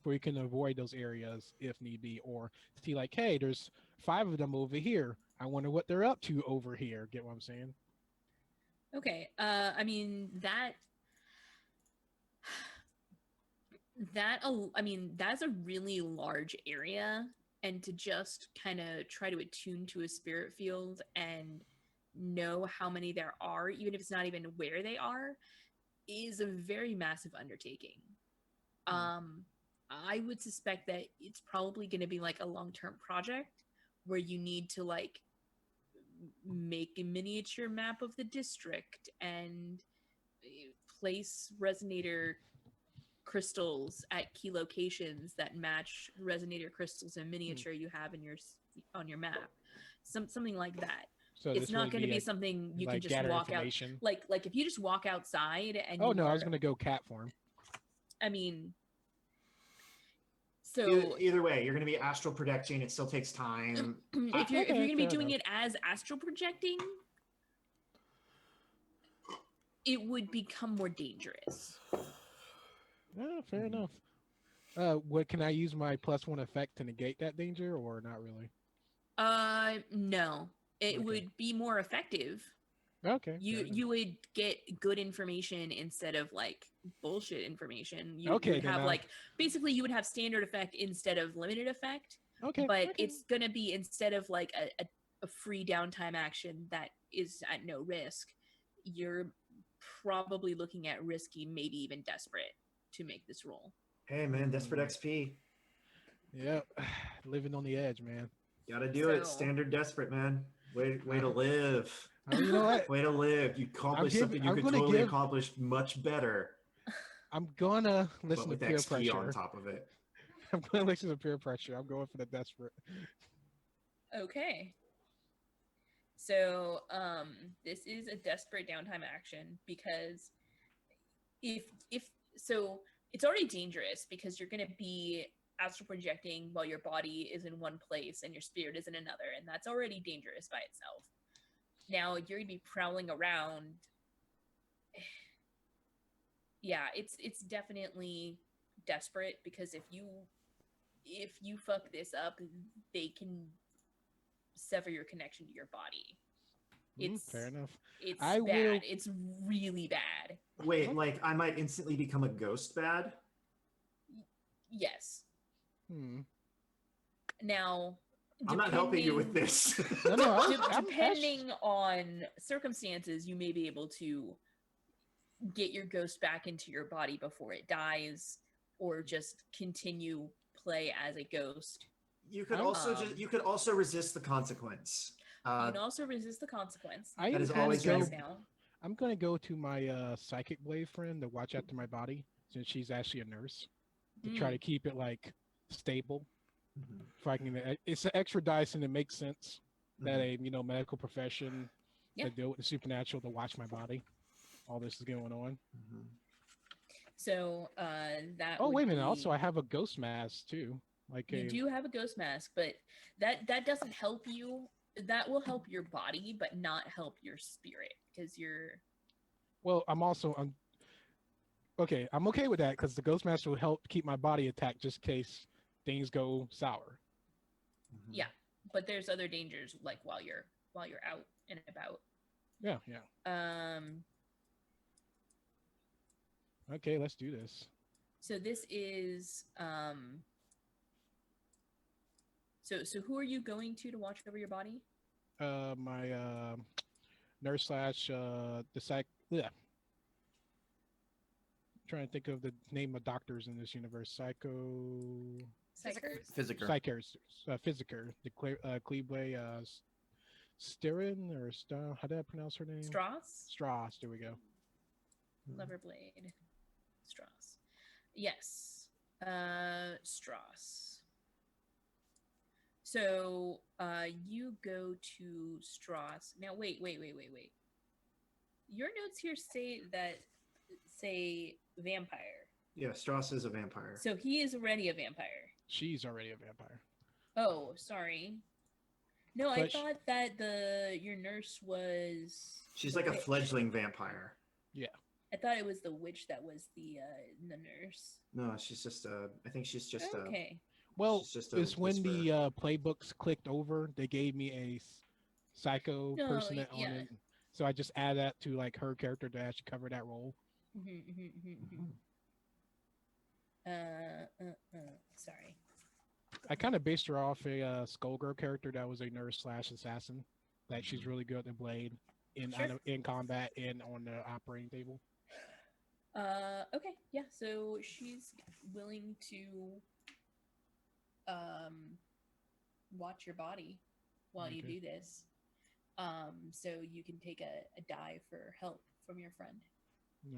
Speaker 3: Where you can avoid those areas if need be, or see like, hey, there's 5 of them over here. I wonder what they're up to over here. Get what I'm saying?
Speaker 2: Okay. I mean that's a really large area, and to just kind of try to attune to a spirit field and know how many there are, even if it's not even where they are, is a very massive undertaking. I would suspect that it's probably going to be like a long-term project where you need to like make a miniature map of the district and place resonator crystals at key locations that match resonator crystals in miniature you have in on your map. Something like that. So it's not going to be something you can just walk out. Like if you just walk outside and
Speaker 3: I was going to go cat form.
Speaker 2: I mean, so
Speaker 5: either way, you're going to be astral projecting. It still takes time.
Speaker 2: If you're going to be doing it as astral projecting, it would become more dangerous.
Speaker 3: Yeah, fair enough. What can I use my +1 effect to negate that danger, or not really?
Speaker 2: No. It would be more effective.
Speaker 3: Okay.
Speaker 2: You would get good information instead of like bullshit information. You would have like basically you would have standard effect instead of limited effect.
Speaker 3: Okay.
Speaker 2: But it's gonna be instead of like a free downtime action that is at no risk, you're probably looking at risky, maybe even desperate to make this roll.
Speaker 5: Hey man, desperate XP.
Speaker 3: Yep. Living on the edge, man.
Speaker 5: Gotta do it.
Speaker 2: So-
Speaker 5: Standard desperate, man. Way to live.
Speaker 3: Oh, you know what?
Speaker 5: Way to live. You accomplished something you
Speaker 3: I'm
Speaker 5: could
Speaker 3: gonna
Speaker 5: totally
Speaker 3: give-
Speaker 5: accomplish much better,
Speaker 3: I'm gonna
Speaker 5: but
Speaker 3: listen to
Speaker 5: with
Speaker 3: peer
Speaker 5: XP on
Speaker 3: pressure.
Speaker 5: top of it.
Speaker 3: I'm gonna listen to peer pressure. I'm going for the desperate.
Speaker 2: Okay. So this is a desperate downtime action because if so it's already dangerous because you're going to be astral projecting while your body is in one place and your spirit is in another, and that's already dangerous by itself. Now you're going to be prowling around. Yeah, it's definitely desperate because if you fuck this up, they can sever your connection to your body. It's
Speaker 3: fair enough.
Speaker 2: It's
Speaker 3: I
Speaker 2: bad.
Speaker 3: will-
Speaker 2: It's really bad.
Speaker 5: Wait, like I might instantly become a ghost bad?
Speaker 2: Yes.
Speaker 3: Hmm.
Speaker 2: Now,
Speaker 5: I'm not helping you with this.
Speaker 3: No, I'm
Speaker 2: depending on circumstances, you may be able to get your ghost back into your body before it dies, or just continue play as a ghost.
Speaker 5: You could also resist the consequence.
Speaker 2: You can also resist the consequence.
Speaker 3: I
Speaker 5: That
Speaker 3: am
Speaker 5: is
Speaker 3: kinda
Speaker 5: always
Speaker 3: go-
Speaker 5: good.
Speaker 2: now.
Speaker 3: I'm gonna go to my psychic blade friend to watch after my body, since she's actually a nurse, to try to keep it like stable.
Speaker 5: Mhm.
Speaker 3: If I can, it's an extra dice, and it makes sense that
Speaker 5: Mhm.
Speaker 3: a medical profession
Speaker 2: Yeah.
Speaker 3: that deal with the supernatural to watch my body. All this is going on.
Speaker 5: Mhm.
Speaker 2: So that.
Speaker 3: Oh
Speaker 2: would
Speaker 3: wait a minute!
Speaker 2: be-
Speaker 3: Also, I have a ghost mask too. Like
Speaker 2: You do have a ghost mask, but that doesn't help you. That will help your body, but not help your spirit because you're.
Speaker 3: Well, I'm okay. I'm okay with that because the ghost mask will help keep my body intact just in case things go sour.
Speaker 5: Mhm.
Speaker 2: Yeah, but there's other dangers like while you're out and about.
Speaker 3: Yeah, yeah. Okay, let's do this.
Speaker 2: So this is So who are you going to watch over your body?
Speaker 3: My nurse slash the psych. Yeah. Trying to think of the name of doctors in this universe. Psycho.
Speaker 2: Psyker?
Speaker 3: Physiker. The Cleveland Stirin or how did I pronounce her name?
Speaker 2: Strauss?
Speaker 3: Strauss. There we go.
Speaker 2: Leverblade. Strauss. Yes. Strauss. So you go to Strauss. Now wait. Your notes here say vampire.
Speaker 5: Yeah, Strauss is a vampire.
Speaker 2: So he is already a vampire.
Speaker 3: She's already a vampire.
Speaker 2: Oh, sorry. No, I
Speaker 3: But
Speaker 2: thought that your nurse was.
Speaker 5: She's
Speaker 2: the
Speaker 5: like a
Speaker 2: witch.
Speaker 5: fledgling vampire.
Speaker 2: I thought it was the witch that was the nurse.
Speaker 5: No, she's just I think she's just
Speaker 2: Okay.
Speaker 3: Well,
Speaker 5: she's just a
Speaker 3: it's when
Speaker 5: whisperer.
Speaker 3: the playbooks clicked over, they gave me a psycho
Speaker 2: No,
Speaker 3: person on
Speaker 2: yeah.
Speaker 3: it. So I just add that to like her character to actually cover that role.
Speaker 2: Sorry.
Speaker 3: I kind of based her off a Skullgirl character that was a nurse slash assassin. Like she's really good at the blade
Speaker 2: Sure.
Speaker 3: in combat and on the operating table.
Speaker 2: Okay, yeah. So she's willing to watch your body while you
Speaker 3: Okay.
Speaker 2: do this. So you can take a die for help from your friend.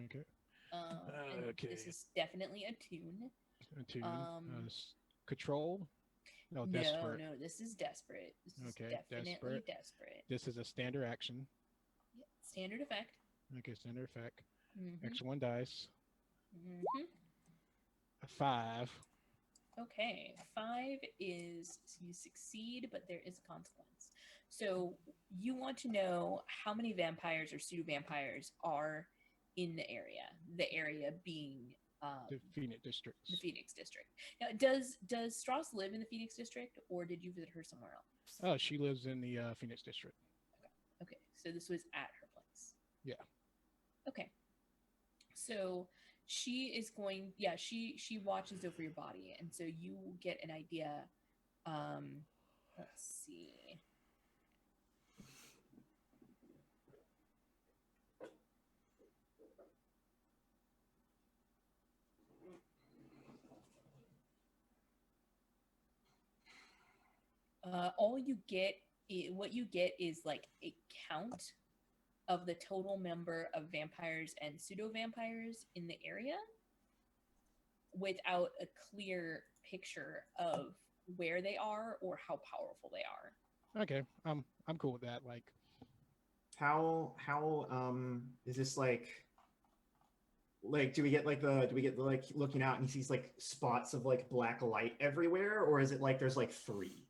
Speaker 3: Okay.
Speaker 2: And
Speaker 3: Okay.
Speaker 2: This is definitely a tune.
Speaker 3: Control. No,
Speaker 2: No,
Speaker 3: desperate.
Speaker 2: no, this is desperate. This is
Speaker 3: Okay,
Speaker 2: definitely
Speaker 3: desperate.
Speaker 2: desperate.
Speaker 3: This is a standard action.
Speaker 2: Yeah, standard effect.
Speaker 3: Okay, standard effect.
Speaker 2: Mhm,
Speaker 3: Extra one dice.
Speaker 2: mhm.
Speaker 3: A 5.
Speaker 2: Okay, 5 is you succeed, but there is a consequence. So you want to know how many vampires or pseudo vampires are in the area. The area being
Speaker 3: The Phoenix district.
Speaker 2: the Phoenix district. Now, does Strauss live in the Phoenix district, or did you visit her somewhere else?
Speaker 3: Oh, she lives in the Phoenix district.
Speaker 2: Okay, so this was at her place.
Speaker 3: Yeah.
Speaker 2: Okay. So she is going. Yeah, she watches over your body, and so you get an idea. Let's see. All you get, what you get is like a count of the total number of vampires and pseudo vampires in the area, without a clear picture of where they are or how powerful they are.
Speaker 3: Okay, I'm cool with that. Like,
Speaker 5: how is this like do we get like looking out and he sees like spots of like black light everywhere, or is it like there's like 3?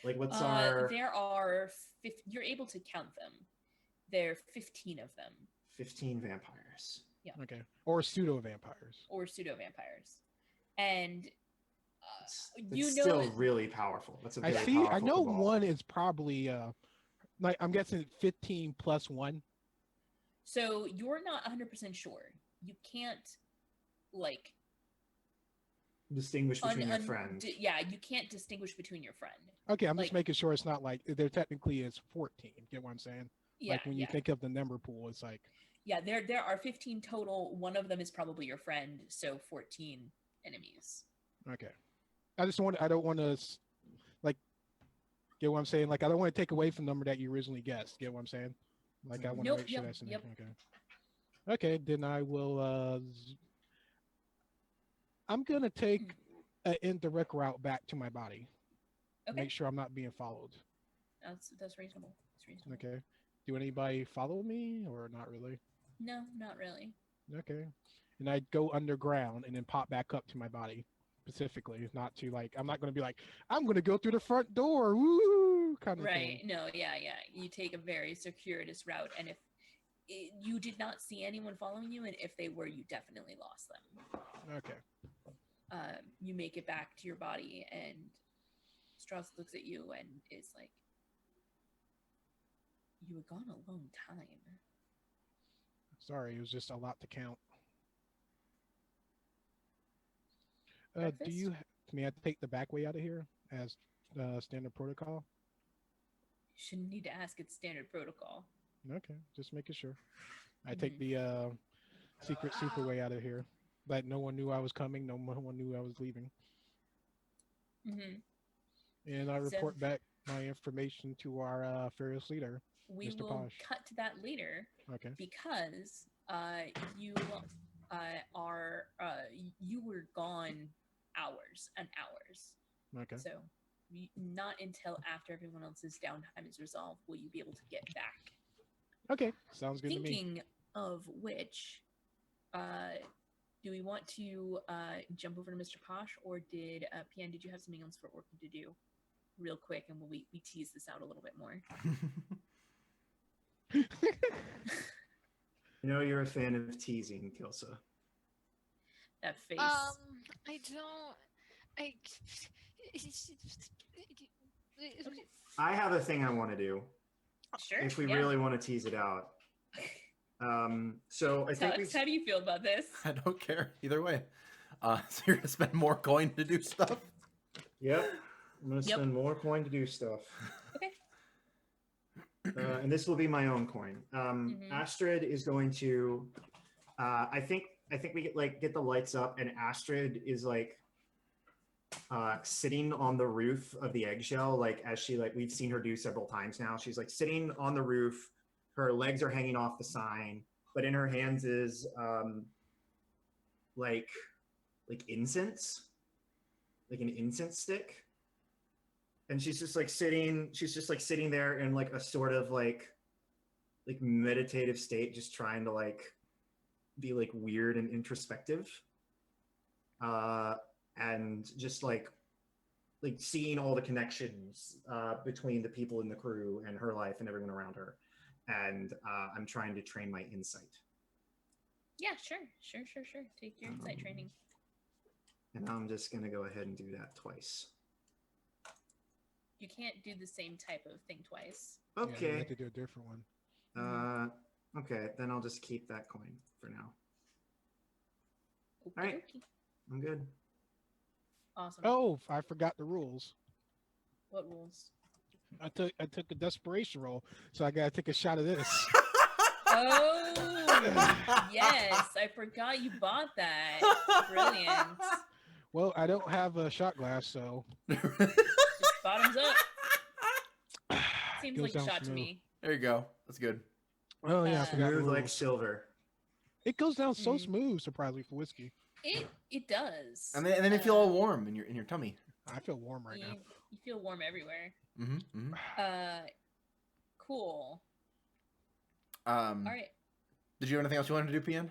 Speaker 5: Like what's our
Speaker 2: There are you're able to count them. There are 15 of them.
Speaker 5: 15 vampires.
Speaker 2: Yeah.
Speaker 3: okay, or pseudo vampires.
Speaker 2: Or pseudo vampires. And
Speaker 5: It's still really powerful. That's a very
Speaker 3: I
Speaker 5: powerful
Speaker 3: know
Speaker 5: cabal.
Speaker 3: one is probably like I'm guessing 15 plus 1.
Speaker 2: so you're not 100% sure. You can't like
Speaker 5: distinguish between your friend.
Speaker 2: Yeah, you can't distinguish between your friend.
Speaker 3: Okay, I'm
Speaker 2: Like-
Speaker 3: just making sure it's not like there technically is 14. Get what I'm saying?
Speaker 2: Yeah,
Speaker 3: Like when you think of the number pool, it's like
Speaker 2: yeah, there are 15 total. One of them is probably your friend, so 14 enemies.
Speaker 3: okay. I don't want to like get what I'm saying. Like I don't want to take away from the number that you originally guessed. Get what I'm saying? Like I want to
Speaker 2: Nope,
Speaker 3: make sure
Speaker 2: yep,
Speaker 3: that's in
Speaker 2: yep.
Speaker 3: there. Okay. Okay, then I will. I'm gonna take an indirect route back to my body.
Speaker 2: Okay,
Speaker 3: Make sure I'm not being followed.
Speaker 2: that's reasonable. That's reasonable.
Speaker 3: Okay. Do anybody follow me or not really?
Speaker 2: No, not really.
Speaker 3: Okay. And I go underground and then pop back up to my body specifically, not to like, I'm not going to be like, I'm going to go through the front door, woo, kind of
Speaker 2: Right?
Speaker 3: thing.
Speaker 2: No, yeah. You take a very circuitous route, and if you did not see anyone following you, and if they were, you definitely lost them.
Speaker 3: Okay.
Speaker 2: You make it back to your body, and Strauss looks at you and is like, "You were gone a long time."
Speaker 3: Sorry, it was just a lot to count. Do
Speaker 2: Breakfast?
Speaker 3: you, may I take the back way out of here as standard protocol?
Speaker 2: You shouldn't need to ask. It's standard protocol.
Speaker 3: Okay, just making sure. I take the secret super way out of here. But no one knew I was coming. No one knew I was leaving.
Speaker 2: Mm-hmm.
Speaker 3: And I report back my information to our fearless leader,
Speaker 2: We
Speaker 3: Mr.
Speaker 2: will
Speaker 3: Posh.
Speaker 2: cut to that later
Speaker 3: Okay.
Speaker 2: because you are you were gone hours and hours.
Speaker 3: Okay.
Speaker 2: So not until after everyone else's downtime is resolved will you be able to get back.
Speaker 3: Okay. Sounds good to me.
Speaker 2: Thinking of which, do we want to jump over to Mr. Posh, or did Pian, did you have something else for Orchid to do real quick, and we tease this out a little bit more?
Speaker 5: You know you're a fan of teasing, Kilsa.
Speaker 2: That face.
Speaker 4: I don't.
Speaker 5: I have a thing I want to do
Speaker 2: Sure.
Speaker 5: if we
Speaker 2: yeah.
Speaker 5: really want to tease it out. So I think
Speaker 2: Tux, how do you feel about this?
Speaker 1: I don't care either way. So you're gonna spend more coin to do stuff.
Speaker 5: Yep, I'm gonna
Speaker 2: Yep.
Speaker 5: spend more coin to do stuff.
Speaker 2: Okay.
Speaker 5: And this will be my own coin.
Speaker 2: Mhm.
Speaker 5: Astrid is going to. I think we get the lights up, and Astrid is like sitting on the roof of the eggshell, like as she we've seen her do several times now. She's like sitting on the roof. Her legs are hanging off the sign, but in her hands is like incense, like an incense stick. And she's just like sitting there in like a sort of like meditative state, just trying to like be like weird and introspective. And just like seeing all the connections between the people in the crew and her life and everyone around her. And I'm trying to train my insight.
Speaker 2: Yeah, sure. Take your insight training.
Speaker 5: And I'm just going to go ahead and do that twice.
Speaker 2: You can't do the same type of thing twice.
Speaker 3: Yeah, you
Speaker 5: Okay.
Speaker 3: have to do a different one.
Speaker 5: Okay, then I'll just keep that coin for now.
Speaker 2: Okie
Speaker 5: All right.
Speaker 2: dokie.
Speaker 5: I'm good.
Speaker 2: Awesome.
Speaker 3: Oh, I forgot the rules.
Speaker 2: What rules?
Speaker 3: I took a desperation roll, so I gotta take a shot of this.
Speaker 2: Oh, yes. I forgot you bought that. Brilliant.
Speaker 3: Well, I don't have a shot glass, so
Speaker 2: Just bottoms up. Seems
Speaker 3: Goes
Speaker 2: like a
Speaker 3: down
Speaker 2: shot to
Speaker 3: smooth.
Speaker 2: me.
Speaker 1: There you go. That's good.
Speaker 3: Oh yeah, I forgot the
Speaker 5: Smooth like
Speaker 3: rules.
Speaker 5: silver.
Speaker 3: It goes down so
Speaker 2: Mm.
Speaker 3: smooth, surprisingly for whiskey.
Speaker 2: It does.
Speaker 1: And then you feel all warm in your tummy.
Speaker 3: I feel warm right now.
Speaker 2: You feel warm everywhere.
Speaker 1: Mm-hmm.
Speaker 2: Cool.
Speaker 1: All
Speaker 2: right.
Speaker 1: Did you have anything else you wanted to do, PN?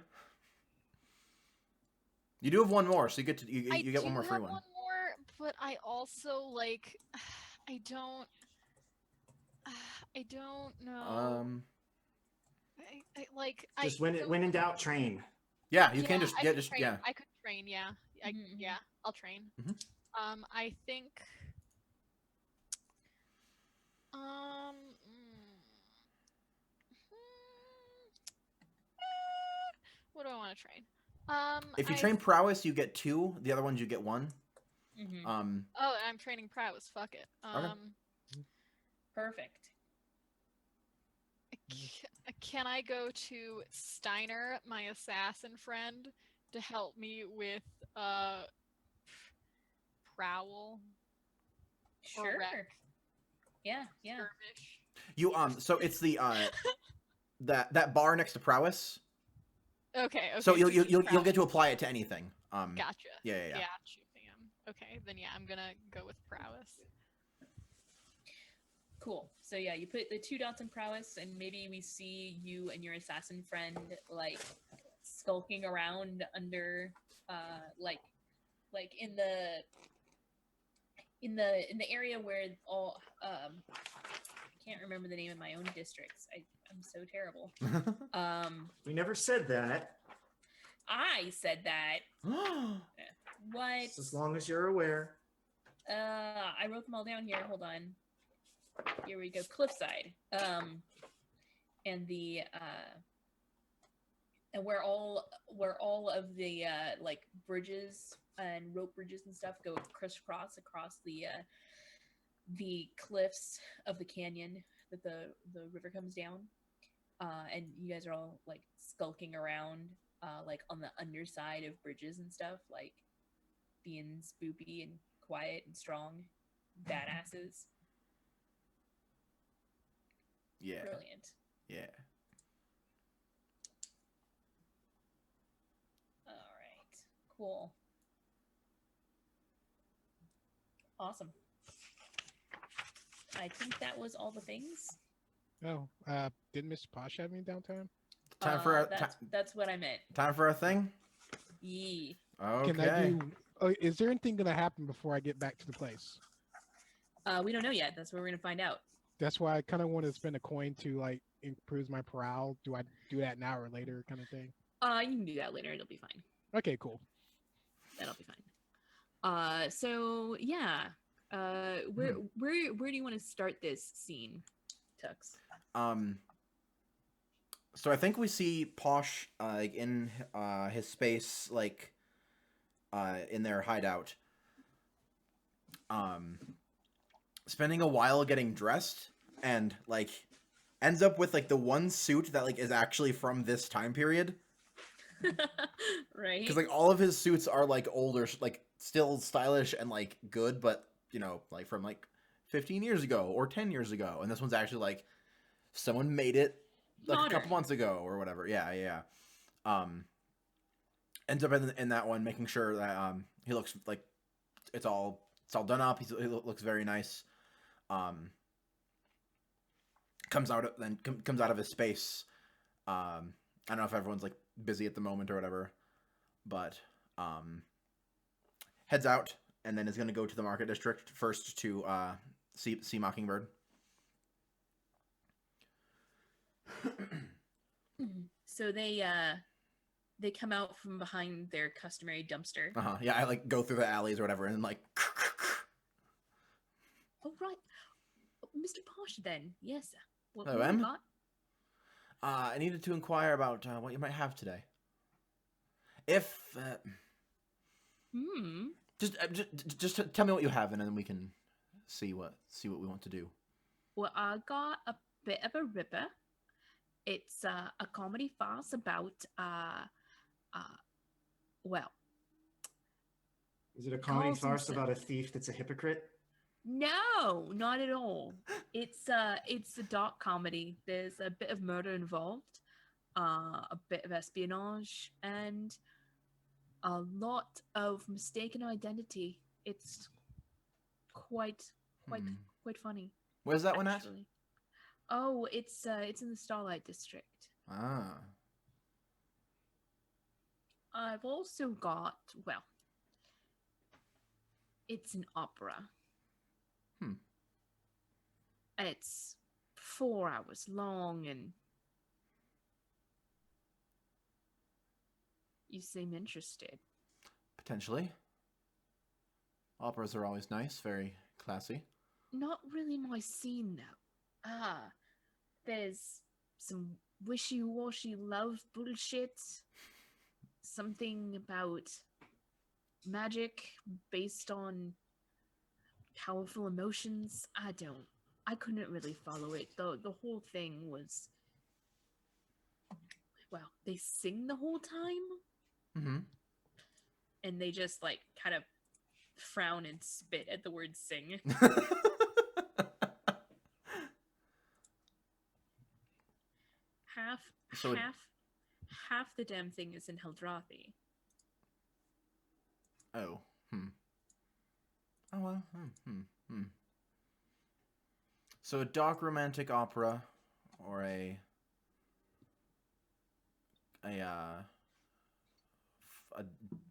Speaker 1: You do have one more, so you get you get one more free one.
Speaker 4: One more, but I also like I don't know. I like
Speaker 5: Just when in doubt, train.
Speaker 1: Yeah, you can just
Speaker 4: I
Speaker 1: yeah
Speaker 4: could
Speaker 1: just
Speaker 4: train.
Speaker 1: yeah.
Speaker 4: I could train. Yeah,
Speaker 2: Mhm.
Speaker 4: I'll train.
Speaker 1: Mhm.
Speaker 4: I think. Mm, what do I want to train?
Speaker 1: If you train prowess, you get 2. The other ones you get 1.
Speaker 2: Mhm.
Speaker 4: Oh, I'm training prowess. Fuck it.
Speaker 1: Okay.
Speaker 2: Perfect.
Speaker 4: Can I go to Steiner, my assassin friend, to help me with prowl?
Speaker 2: Sure.
Speaker 4: Wreck?
Speaker 2: Yeah.
Speaker 4: Skirmish?
Speaker 1: You so it's the that bar next to prowess.
Speaker 4: Okay.
Speaker 1: So you'll
Speaker 4: just
Speaker 1: get to apply it to anything.
Speaker 4: Gotcha.
Speaker 1: Yeah.
Speaker 4: Gotcha, fam. Okay, then I'm gonna go with prowess.
Speaker 2: Cool. So yeah, you put the 2 dots in prowess, and maybe we see you and your assassin friend like skulking around under, like in the area where all I can't remember the name of my own districts. I'm so terrible.
Speaker 5: We never said that.
Speaker 2: I said that. What?
Speaker 5: Just as long as you're aware.
Speaker 2: I wrote them all down here. Hold on. Here we go. Cliffside. And the and where all of the like bridges and rope bridges and stuff go crisscross across the cliffs of the canyon that the river comes down. And you guys are all like skulking around like on the underside of bridges and stuff, like being spoopy and quiet and strong badasses.
Speaker 1: Yeah.
Speaker 2: Brilliant.
Speaker 1: Yeah.
Speaker 2: All right. Cool. Awesome. I think that was all the things.
Speaker 3: Oh, didn't Mr. Posh have any downtime?
Speaker 1: Time for
Speaker 2: that's what I meant.
Speaker 1: Time for a thing.
Speaker 2: Yee.
Speaker 1: Okay.
Speaker 3: Can I do? Oh, is there anything gonna happen before I get back to the place?
Speaker 2: We don't know yet. That's what we're gonna find out.
Speaker 3: That's why I kind of want to spend a coin to like improve my morale. Do I do that now or later, kind of thing?
Speaker 2: You can do that later. It'll be fine.
Speaker 3: Okay, cool.
Speaker 2: That'll be fine. So yeah. Where do you want to start this scene, Tux?
Speaker 1: So I think we see Posh like in his space, like in their hideout, spending a while getting dressed, and like ends up with like the one suit that like is actually from this time period.
Speaker 2: Right.
Speaker 1: Because like all of his suits are like older, like still stylish and like good, but you know, like from like 15 years ago or 10 years ago, and this one's actually like someone made it like
Speaker 2: Modern.
Speaker 1: a couple months ago or whatever. Yeah. Ends up in that one, making sure that he looks like it's all done up. He looks very nice. Comes out of his space. I don't know if everyone's like busy at the moment or whatever, but heads out and then is going to go to the market district first to see Mockingbird.
Speaker 2: So they come out from behind their customary dumpster.
Speaker 1: Yeah, I like go through the alleys or whatever, and like.
Speaker 2: Oh right, Mr. Posh. Then yes. What
Speaker 1: Hello,
Speaker 2: you
Speaker 1: Em.
Speaker 2: got?
Speaker 1: I needed to inquire about what you might have today. If just tell me what you have, and then we can see what we want to do.
Speaker 2: Well, I got a bit of a ripper. It's a comedy farce about well.
Speaker 5: Is it a comedy
Speaker 2: calls
Speaker 5: farce
Speaker 2: himself-
Speaker 5: about a thief that's a hypocrite?
Speaker 2: No, not at all. It's a dark comedy. There's a bit of murder involved, a bit of espionage, and a lot of mistaken identity. It's quite
Speaker 1: Hmm.
Speaker 2: quite funny.
Speaker 1: Where's that one at?
Speaker 2: Actually. Oh, it's in the Starlight District.
Speaker 1: Ah.
Speaker 2: I've also got, well, it's an opera.
Speaker 1: Hmm.
Speaker 2: It's 4 hours long, and you seem interested.
Speaker 1: Potentially. Operas are always nice, very classy.
Speaker 2: Not really my scene, though. There's some wishy-washy love bullshit. Something about magic based on powerful emotions. I couldn't really follow it. The whole thing was, well, they sing the whole time.
Speaker 1: Mm-hmm.
Speaker 2: And they just like kind of frown and spit at the word sing. half the damn thing is in Heldrathi.
Speaker 1: Oh. Oh well. So a dark romantic opera, or a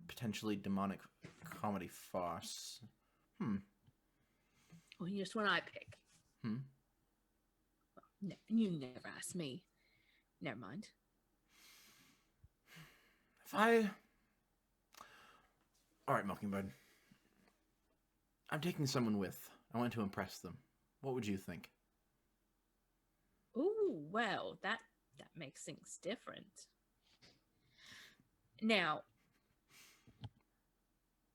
Speaker 1: potentially demonic comedy farce.
Speaker 2: Well, here's one I pick. No, you never asked me. Never mind.
Speaker 1: Alright, Mockingbird. I'm taking someone with. I want to impress them. What would you think?
Speaker 2: Ooh, well, that makes things different. Now,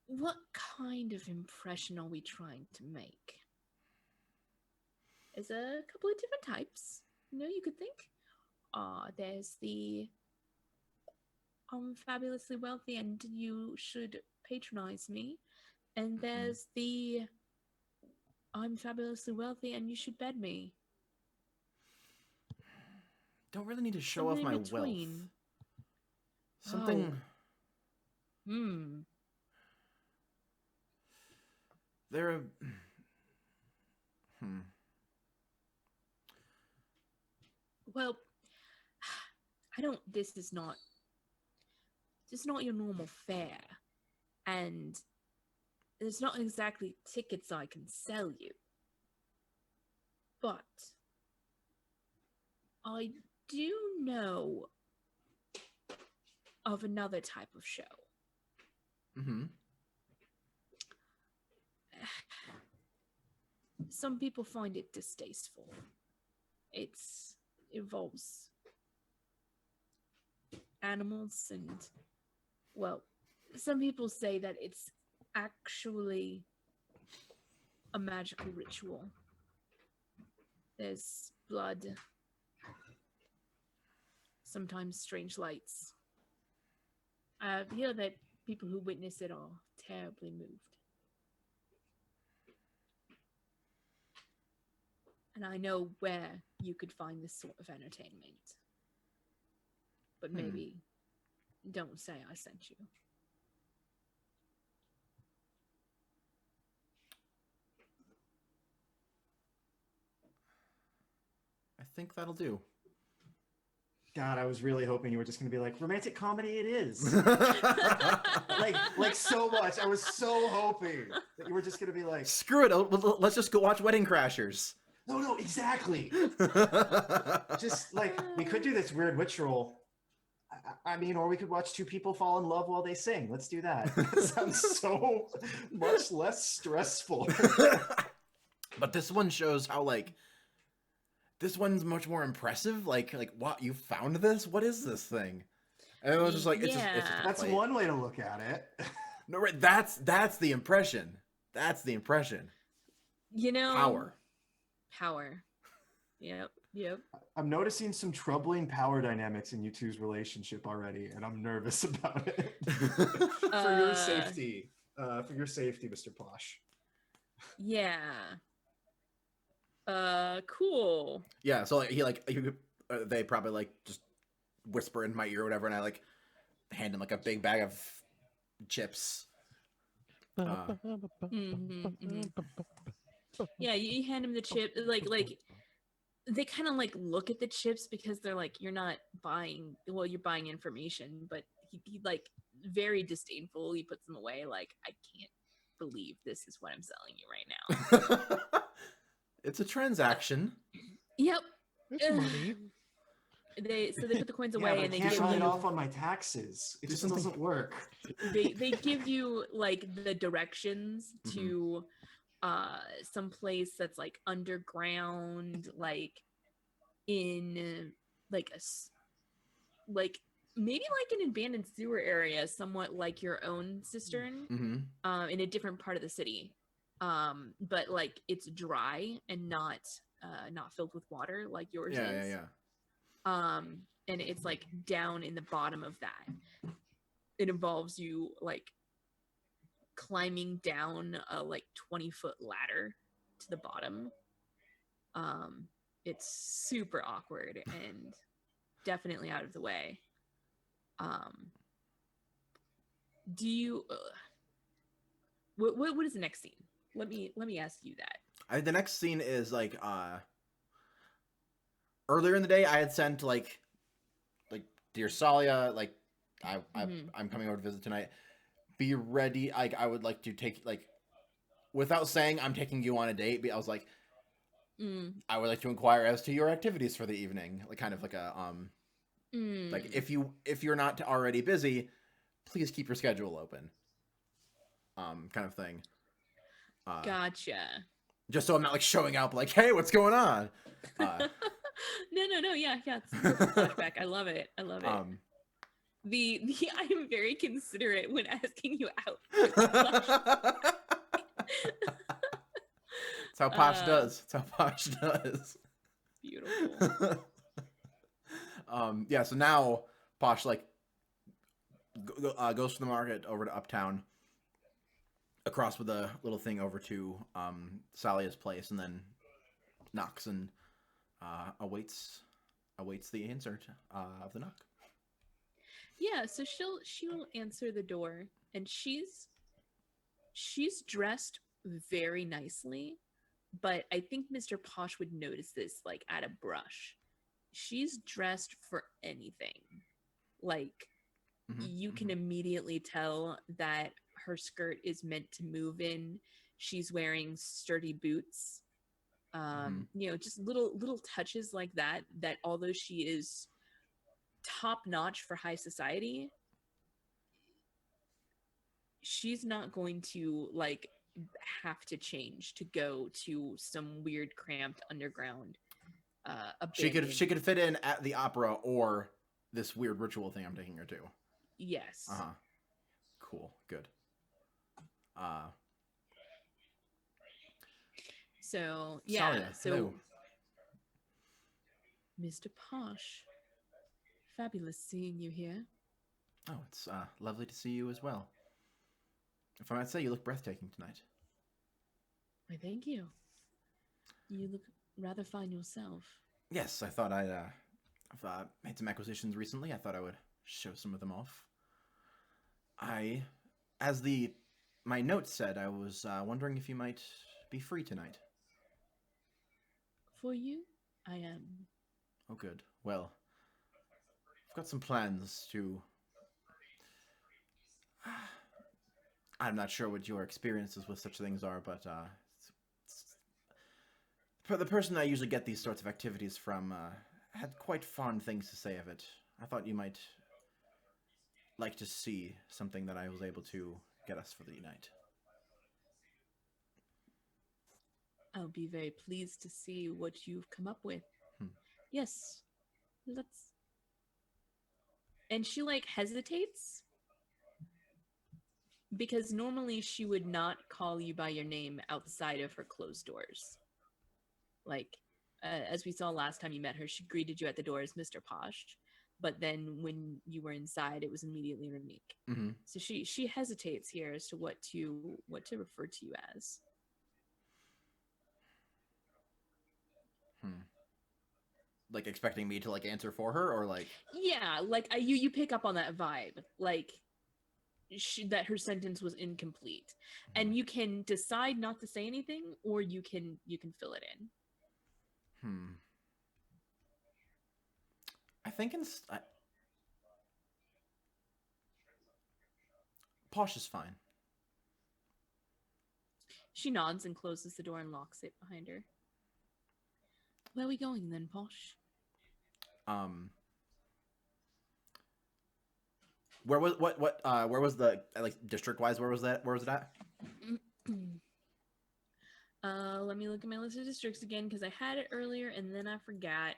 Speaker 2: what kind of impression are we trying to make? There's a couple of different types. You could think. There's the I'm fabulously wealthy and you should patronize me. And there's the I'm fabulously wealthy and you should bed me.
Speaker 1: Don't really need to show off my wealth. Something. There are.
Speaker 2: Well, I don't. This is not your normal fare, and there's not exactly tickets I can sell you. But I do know of another type of show. Some people find it distasteful. It involves animals and, well, some people say that it's actually a magical ritual. There's blood, sometimes strange lights. I hear that people who witness it are terribly moved. And I know where you could find this sort of entertainment. But maybe don't say I sent you.
Speaker 1: I think that'll do.
Speaker 5: God, I was really hoping you were just going to be like, romantic comedy it is. like so much. I was so hoping that you were just going to be like,
Speaker 1: screw it. Let's just go watch Wedding Crashers.
Speaker 5: No, exactly. Just like, we could do this weird witch roll. I mean, or we could watch two people fall in love while they sing. Let's do that. That sounds so much less stressful.
Speaker 1: But this one shows how, like, this one's much more impressive. Like, what? You found this? What is this thing? And it was just like, it's just
Speaker 5: that's one way to look at it.
Speaker 1: No, right? That's the impression. That's the impression.
Speaker 2: Power. Yep.
Speaker 5: I'm noticing some troubling power dynamics in you two's relationship already, and I'm nervous about it. For your safety, Mr. Posh.
Speaker 2: Yeah. Cool.
Speaker 1: Yeah, so like they probably like just whisper in my ear or whatever, and I like hand him like a big bag of chips.
Speaker 2: Yeah, you hand him the chip. Like they kind of like look at the chips because they're like, you're not buying. Well, you're buying information, but he like very disdainful. He puts them away. Like, I can't believe this is what I'm selling you right now.
Speaker 1: It's a transaction.
Speaker 2: Yep.
Speaker 3: It's money.
Speaker 2: They put the coins
Speaker 5: Yeah,
Speaker 2: away
Speaker 5: but
Speaker 2: and
Speaker 5: I
Speaker 2: they
Speaker 5: can't
Speaker 2: give
Speaker 5: write it
Speaker 2: you,
Speaker 5: off on my taxes. It just doesn't work.
Speaker 2: they give you like the directions to some place that's like underground, like in like like maybe like an abandoned sewer area, somewhat like your own cistern, in a different part of the city, but like it's dry and not filled with water like yours is. And it's like down in the bottom of that. It involves you like climbing down a like 20-foot ladder to the bottom. It's super awkward and definitely out of the way. Do you what is the next scene? Let me ask you that.
Speaker 1: The next scene is like earlier in the day I had sent like dear Salia, like I'm coming over to visit tonight. Be ready. Like I would like to take like without saying I'm taking you on a date. But I was like, I would like to inquire as to your activities for the evening. Like kind of like a like if you're not already busy, please keep your schedule open. Kind of thing.
Speaker 2: Gotcha.
Speaker 1: Just so I'm not like showing up like, hey, what's going on?
Speaker 2: No, yeah, it's a perfect flashback. I love it. The I am very considerate when asking you out.
Speaker 1: That's how Posh does. That's how Posh does.
Speaker 2: Beautiful.
Speaker 1: Yeah, so now Posh like goes from the market over to Uptown, across with a little thing over to Salia's place, and then knocks and awaits the answer of the knock.
Speaker 2: Yeah, so she'll answer the door, and she's dressed very nicely, but I think Mr. Posh would notice this like at a brush. She's dressed for anything. Like you can immediately tell that her skirt is meant to move in. She's wearing sturdy boots. You know, just little touches like that although she is top notch for high society, she's not going to like have to change to go to some weird cramped underground
Speaker 1: she could fit in at the opera or this weird ritual thing I'm taking her to.
Speaker 2: Yes.
Speaker 1: Cool. Good.
Speaker 2: So yeah.
Speaker 1: Salia,
Speaker 2: so
Speaker 1: hello.
Speaker 2: Mr. Posh, fabulous seeing you here.
Speaker 1: Oh, it's lovely to see you as well. If I might say, you look breathtaking tonight.
Speaker 2: Why, thank you. You look rather fine yourself.
Speaker 1: Yes, I thought I've made some acquisitions recently. I thought I would show some of them off. As my note said, I was wondering if you might be free tonight.
Speaker 2: For you, I am.
Speaker 1: Oh, good. Well, I've got some plans to... I'm not sure what your experiences with such things are, but for the person I usually get these sorts of activities from had quite fond things to say of it. I thought you might like to see something that I was able to get us for the night.
Speaker 2: I'll be very pleased to see what you've come up with. Yes, let's... And she like hesitates because normally she would not call you by your name outside of her closed doors. Like, as we saw last time you met her, she greeted you at the door as Mr. Posh, but then when you were inside, it was immediately Ranique. So she hesitates here as to what to refer to you as.
Speaker 1: like expecting me to like answer for her, or like?
Speaker 2: Yeah, like you pick up on that vibe, like that her sentence was incomplete, and you can decide not to say anything, or you can fill it in.
Speaker 1: I think Posh is fine.
Speaker 2: She nods and closes the door and locks it behind her. Where are we going then, Posh?
Speaker 1: Where was where was the like district wise? Where was that? Where was it at?
Speaker 2: Let me look at my list of districts again because I had it earlier and then I forgot.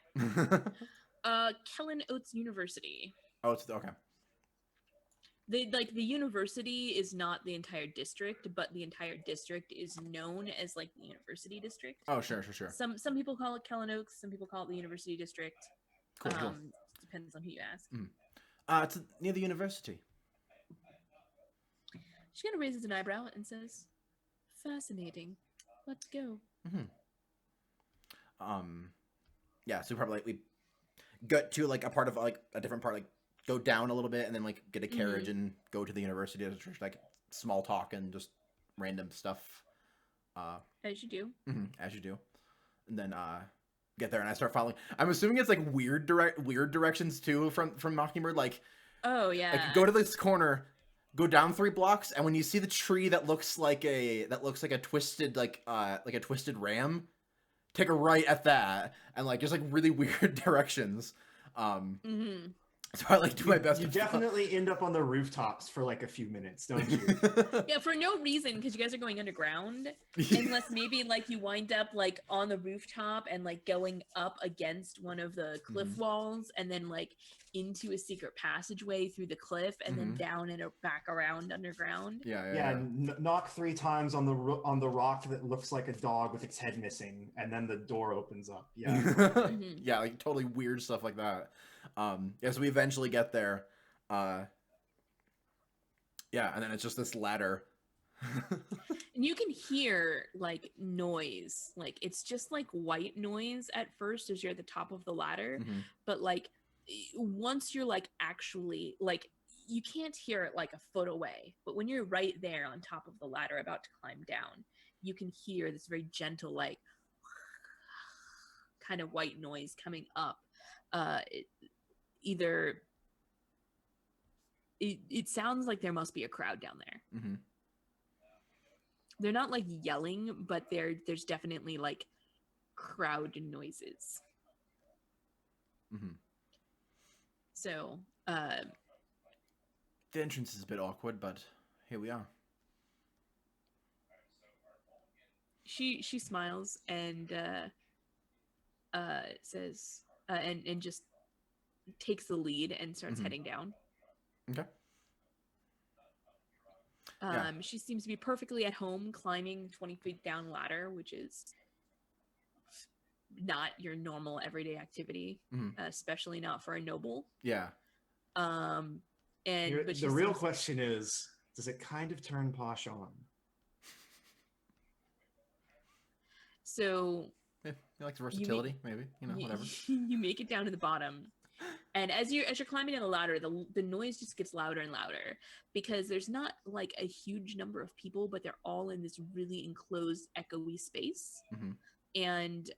Speaker 2: Kellen Oates University.
Speaker 1: Oh, it's okay.
Speaker 2: The university is not the entire district, but the entire district is known as like the university district.
Speaker 1: Oh, sure.
Speaker 2: Some people call it Kellen Oaks, some people call it the university district.
Speaker 1: Cool.
Speaker 2: Depends on who you ask.
Speaker 1: It's near the university.
Speaker 2: She kind of raises an eyebrow and says, "Fascinating. Let's go."
Speaker 1: Yeah. So probably like we get to like a part of like a different part, like go down a little bit and then like get a carriage and go to the university district, like small talk and just random stuff.
Speaker 2: As you do.
Speaker 1: As you do, and then get there and I start following. I'm assuming it's like weird directions too from Mockingbird. Like,
Speaker 2: oh yeah,
Speaker 1: like go to this corner, go down 3 blocks, and when you see the tree that looks like a twisted like a twisted ram, take a right at that, and like just like really weird directions. So I like do my best.
Speaker 5: You definitely end up on the rooftops for like a few minutes, don't you?
Speaker 2: Yeah, for no reason, because you guys are going underground. Unless maybe like you wind up like on the rooftop and like going up against one of the cliff walls and then like into a secret passageway through the cliff and then down and back around underground.
Speaker 5: Yeah. Knock 3 times on the rock that looks like a dog with its head missing, and then the door opens up. Yeah.
Speaker 1: Yeah, like totally weird stuff like that. So we eventually get there. Yeah, and then it's just this ladder.
Speaker 2: And you can hear like noise, like it's just like white noise at first as you're at the top of the ladder, but like once you're like actually like you can't hear it like a foot away, but when you're right there on top of the ladder about to climb down, you can hear this very gentle like kind of white noise coming up. It sounds like there must be a crowd down there. They're not like yelling, but there's definitely like crowd noises. So
Speaker 1: the entrance is a bit awkward, but here we are.
Speaker 2: She smiles and says and just takes the lead and starts heading down.
Speaker 1: Okay.
Speaker 2: She seems to be perfectly at home climbing 20 feet down ladder, which is not your normal everyday activity, especially not for a noble.
Speaker 1: Yeah.
Speaker 2: But
Speaker 5: the real question is, does it kind of turn Posh on?
Speaker 2: So
Speaker 1: he likes versatility, maybe, whatever.
Speaker 2: You make it down to the bottom. And as you're climbing down the ladder, the noise just gets louder and louder because there's not like a huge number of people, but they're all in this really enclosed, echoey space. And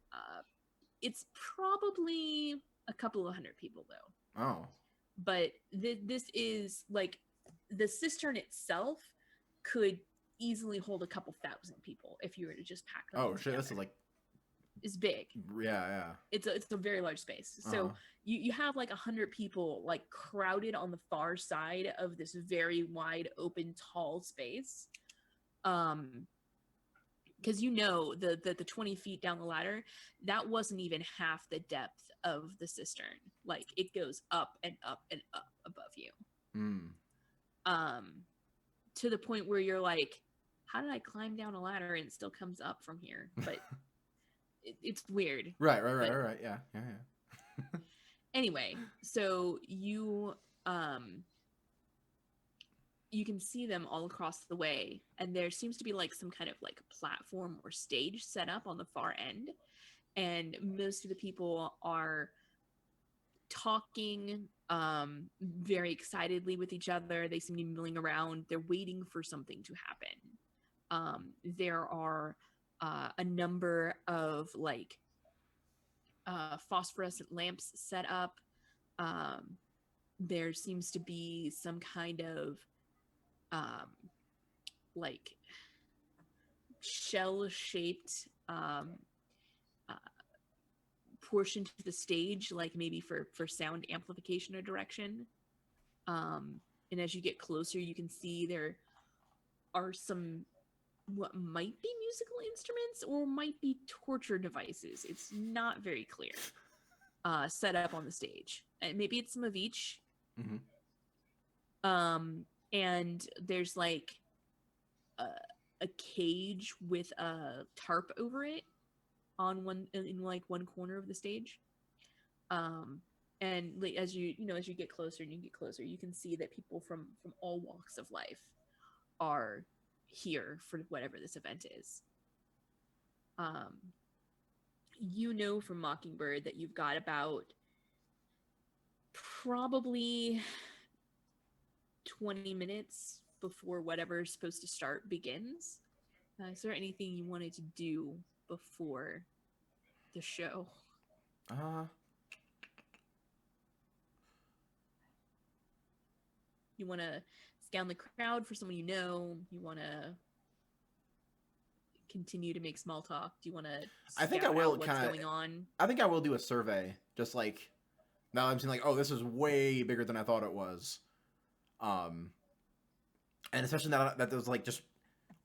Speaker 2: it's probably a couple of hundred people though.
Speaker 1: Oh.
Speaker 2: But this is like the cistern itself could easily hold a couple thousand people if you were to just pack them.
Speaker 1: Oh shit! This is like.
Speaker 2: Is big.
Speaker 1: Yeah.
Speaker 2: It's a very large space. So you have like 100 people like crowded on the far side of this very wide open tall space. Because the 20 feet down the ladder, that wasn't even half the depth of the cistern. Like it goes up and up and up above you. To the point where you're like, how did I climb down a ladder and it still comes up from here? But it's weird.
Speaker 1: Right. Yeah.
Speaker 2: Anyway, so you can see them all across the way, and there seems to be like some kind of like platform or stage set up on the far end, and most of the people are talking very excitedly with each other. They seem to be milling around. They're waiting for something to happen. There are a number of like phosphorescent lamps set up. There seems to be some kind of like shell-shaped portion to the stage, like maybe for sound amplification or direction. And as you get closer, you can see there are some what might be musical instruments or might be torture devices. It's not very clear. Set up on the stage. And maybe it's some of each.
Speaker 1: Mm-hmm.
Speaker 2: And there's like a cage with a tarp over it on in like one corner of the stage. And as you get closer and you get closer, you can see that people from all walks of life are here for whatever this event is. You know from Mockingbird that you've got about probably 20 minutes before whatever's supposed to start begins. Is there anything you wanted to do before the show? You want to scout the crowd for someone you know? You want to continue to make small talk? Do you want to?
Speaker 1: I think I will
Speaker 2: what's going on.
Speaker 1: I think I will do a survey, just like now I'm seeing like, oh, this is way bigger than I thought it was. And especially now that there's like just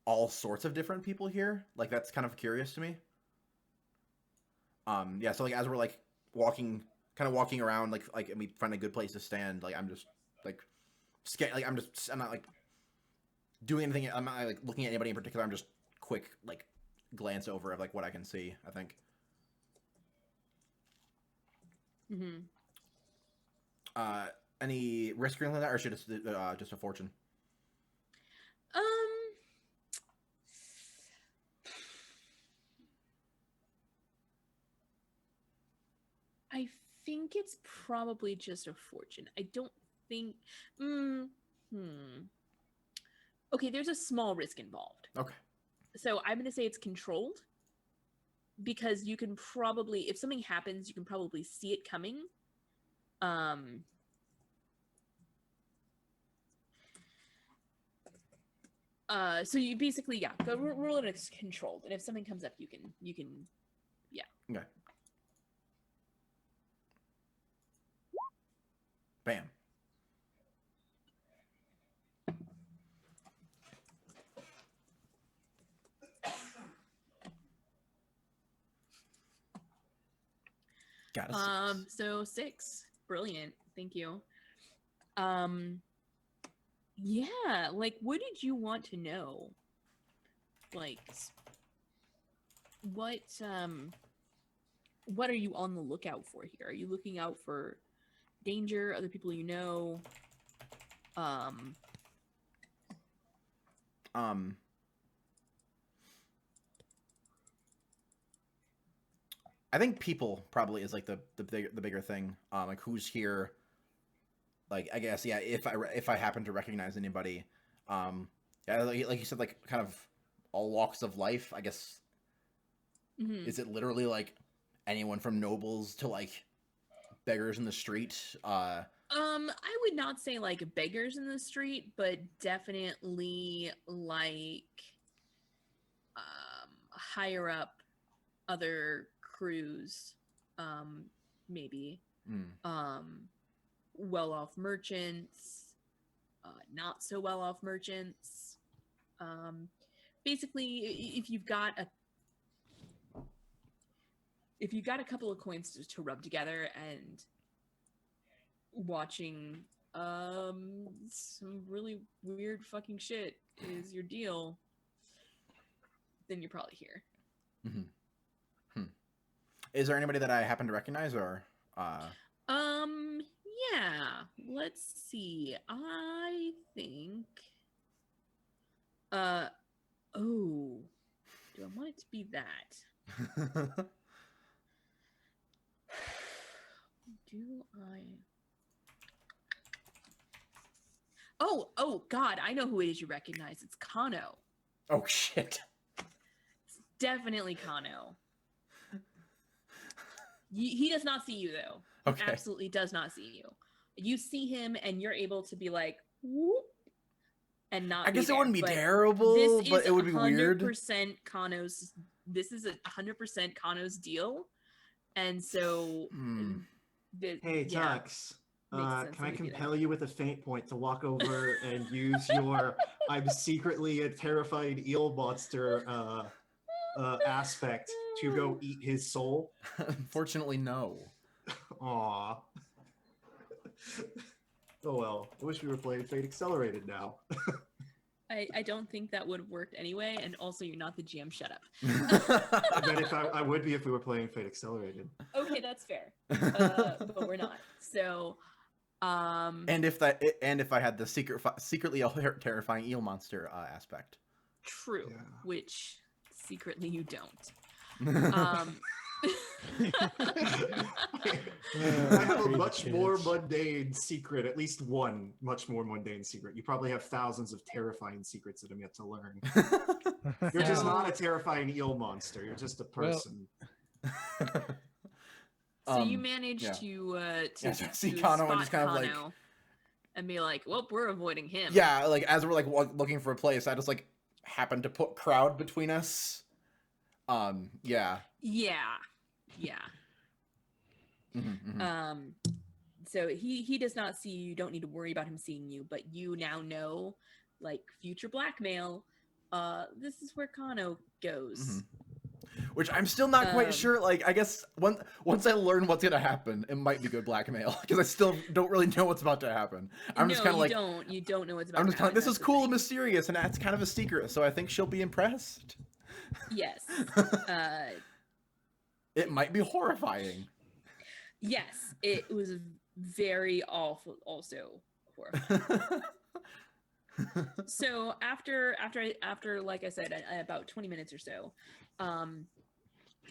Speaker 1: all sorts of different people here, like that's kind of curious to me. Yeah. So like as we're like walking around, like and we find a good place to stand, like I'm just like scared, like I'm not like doing anything. I'm not like looking at anybody in particular. I'm just quick like glance over of like what I can see. I think.
Speaker 2: Mm-hmm.
Speaker 1: Any risk or anything like that, or should it just a fortune?
Speaker 2: I think it's probably just a fortune. I don't think. Okay, there's a small risk involved.
Speaker 1: Okay.
Speaker 2: So I'm going to say it's controlled because you can probably, if something happens, you can probably see it coming. So you basically, go roll it as controlled, and if something comes up, you can, yeah.
Speaker 1: Okay. Bam. Got it.
Speaker 2: So 6. Brilliant. Thank you. Yeah, like what did you want to know? Like what are you on the lookout for here? Are you looking out for danger, other people you know?
Speaker 1: I think people probably is like the bigger thing. Like who's here? Like I guess if I happen to recognize anybody, yeah, like you said, like kind of all walks of life. I guess.
Speaker 2: Mm-hmm.
Speaker 1: Is it literally like anyone from nobles to like beggars in the street?
Speaker 2: I would not say like beggars in the street, but definitely like higher up other crews, maybe. Well-off merchants, not so well-off merchants. Basically, if you've got a couple of coins to rub together and watching some really weird fucking shit is your deal, then you're probably here.
Speaker 1: Is there anybody that I happen to recognize, or
Speaker 2: yeah, let's see. I think oh, do I want it to be that? Do I? Oh God, I know who it is you recognize. It's Kano.
Speaker 1: Oh shit.
Speaker 2: It's definitely Kano. He does not see you though. He
Speaker 1: Okay.
Speaker 2: absolutely does not see you. You see him and you're able to be like, whoop, and not.
Speaker 1: I guess
Speaker 2: there,
Speaker 1: it wouldn't be
Speaker 2: but
Speaker 1: terrible,
Speaker 2: this
Speaker 1: but
Speaker 2: is
Speaker 1: it would be weird.
Speaker 2: 100% Kano's. This is 100% Kano's deal, and so.
Speaker 5: Hey,
Speaker 2: yeah,
Speaker 5: Tux.
Speaker 2: makes sense
Speaker 5: Can I
Speaker 2: to do that.
Speaker 5: compel you with a faint point to walk over and use your "I'm secretly a terrifying eel monster" aspect to go eat his soul?
Speaker 1: Unfortunately, no.
Speaker 5: Aw. Oh well. I wish we were playing Fate Accelerated now.
Speaker 2: I don't think that would have worked anyway, and also you're not the GM. Shut up.
Speaker 5: I bet if I would be if we were playing Fate Accelerated.
Speaker 2: Okay, that's fair, but we're not. So,
Speaker 1: and if I had the secretly terrifying eel monster aspect.
Speaker 2: True,
Speaker 5: Yeah.
Speaker 2: which secretly you don't.
Speaker 5: I have a much more mundane secret, at least one much more mundane secret. You probably have thousands of terrifying secrets that I'm yet to learn. You're just not a terrifying eel monster. You're just a person.
Speaker 2: So you managed to
Speaker 1: see
Speaker 2: to
Speaker 1: Kano
Speaker 2: spot
Speaker 1: and just kind of like,
Speaker 2: and be like, well, we're avoiding him.
Speaker 1: Yeah, like as we're like looking for a place, I just like happened to put crowd between us. Yeah.
Speaker 2: Mm-hmm. So he does not see you. You don't need to worry about him seeing you, but you now know, like, future blackmail. This is where Kano goes.
Speaker 1: Mm-hmm. Which I'm still not quite sure. Like, I guess once I learn what's gonna happen, it might be good blackmail because I still don't really know what's about to happen. I'm just kind of like,
Speaker 2: you don't know what's about.
Speaker 1: I'm just kind of like, this is cool and
Speaker 2: thing.
Speaker 1: mysterious, and that's kind of a secret. So I think she'll be impressed.
Speaker 2: Yes.
Speaker 1: It might be horrifying.
Speaker 2: Yes, it was very awful. Also horrifying. So after, like I said, about 20 minutes or so,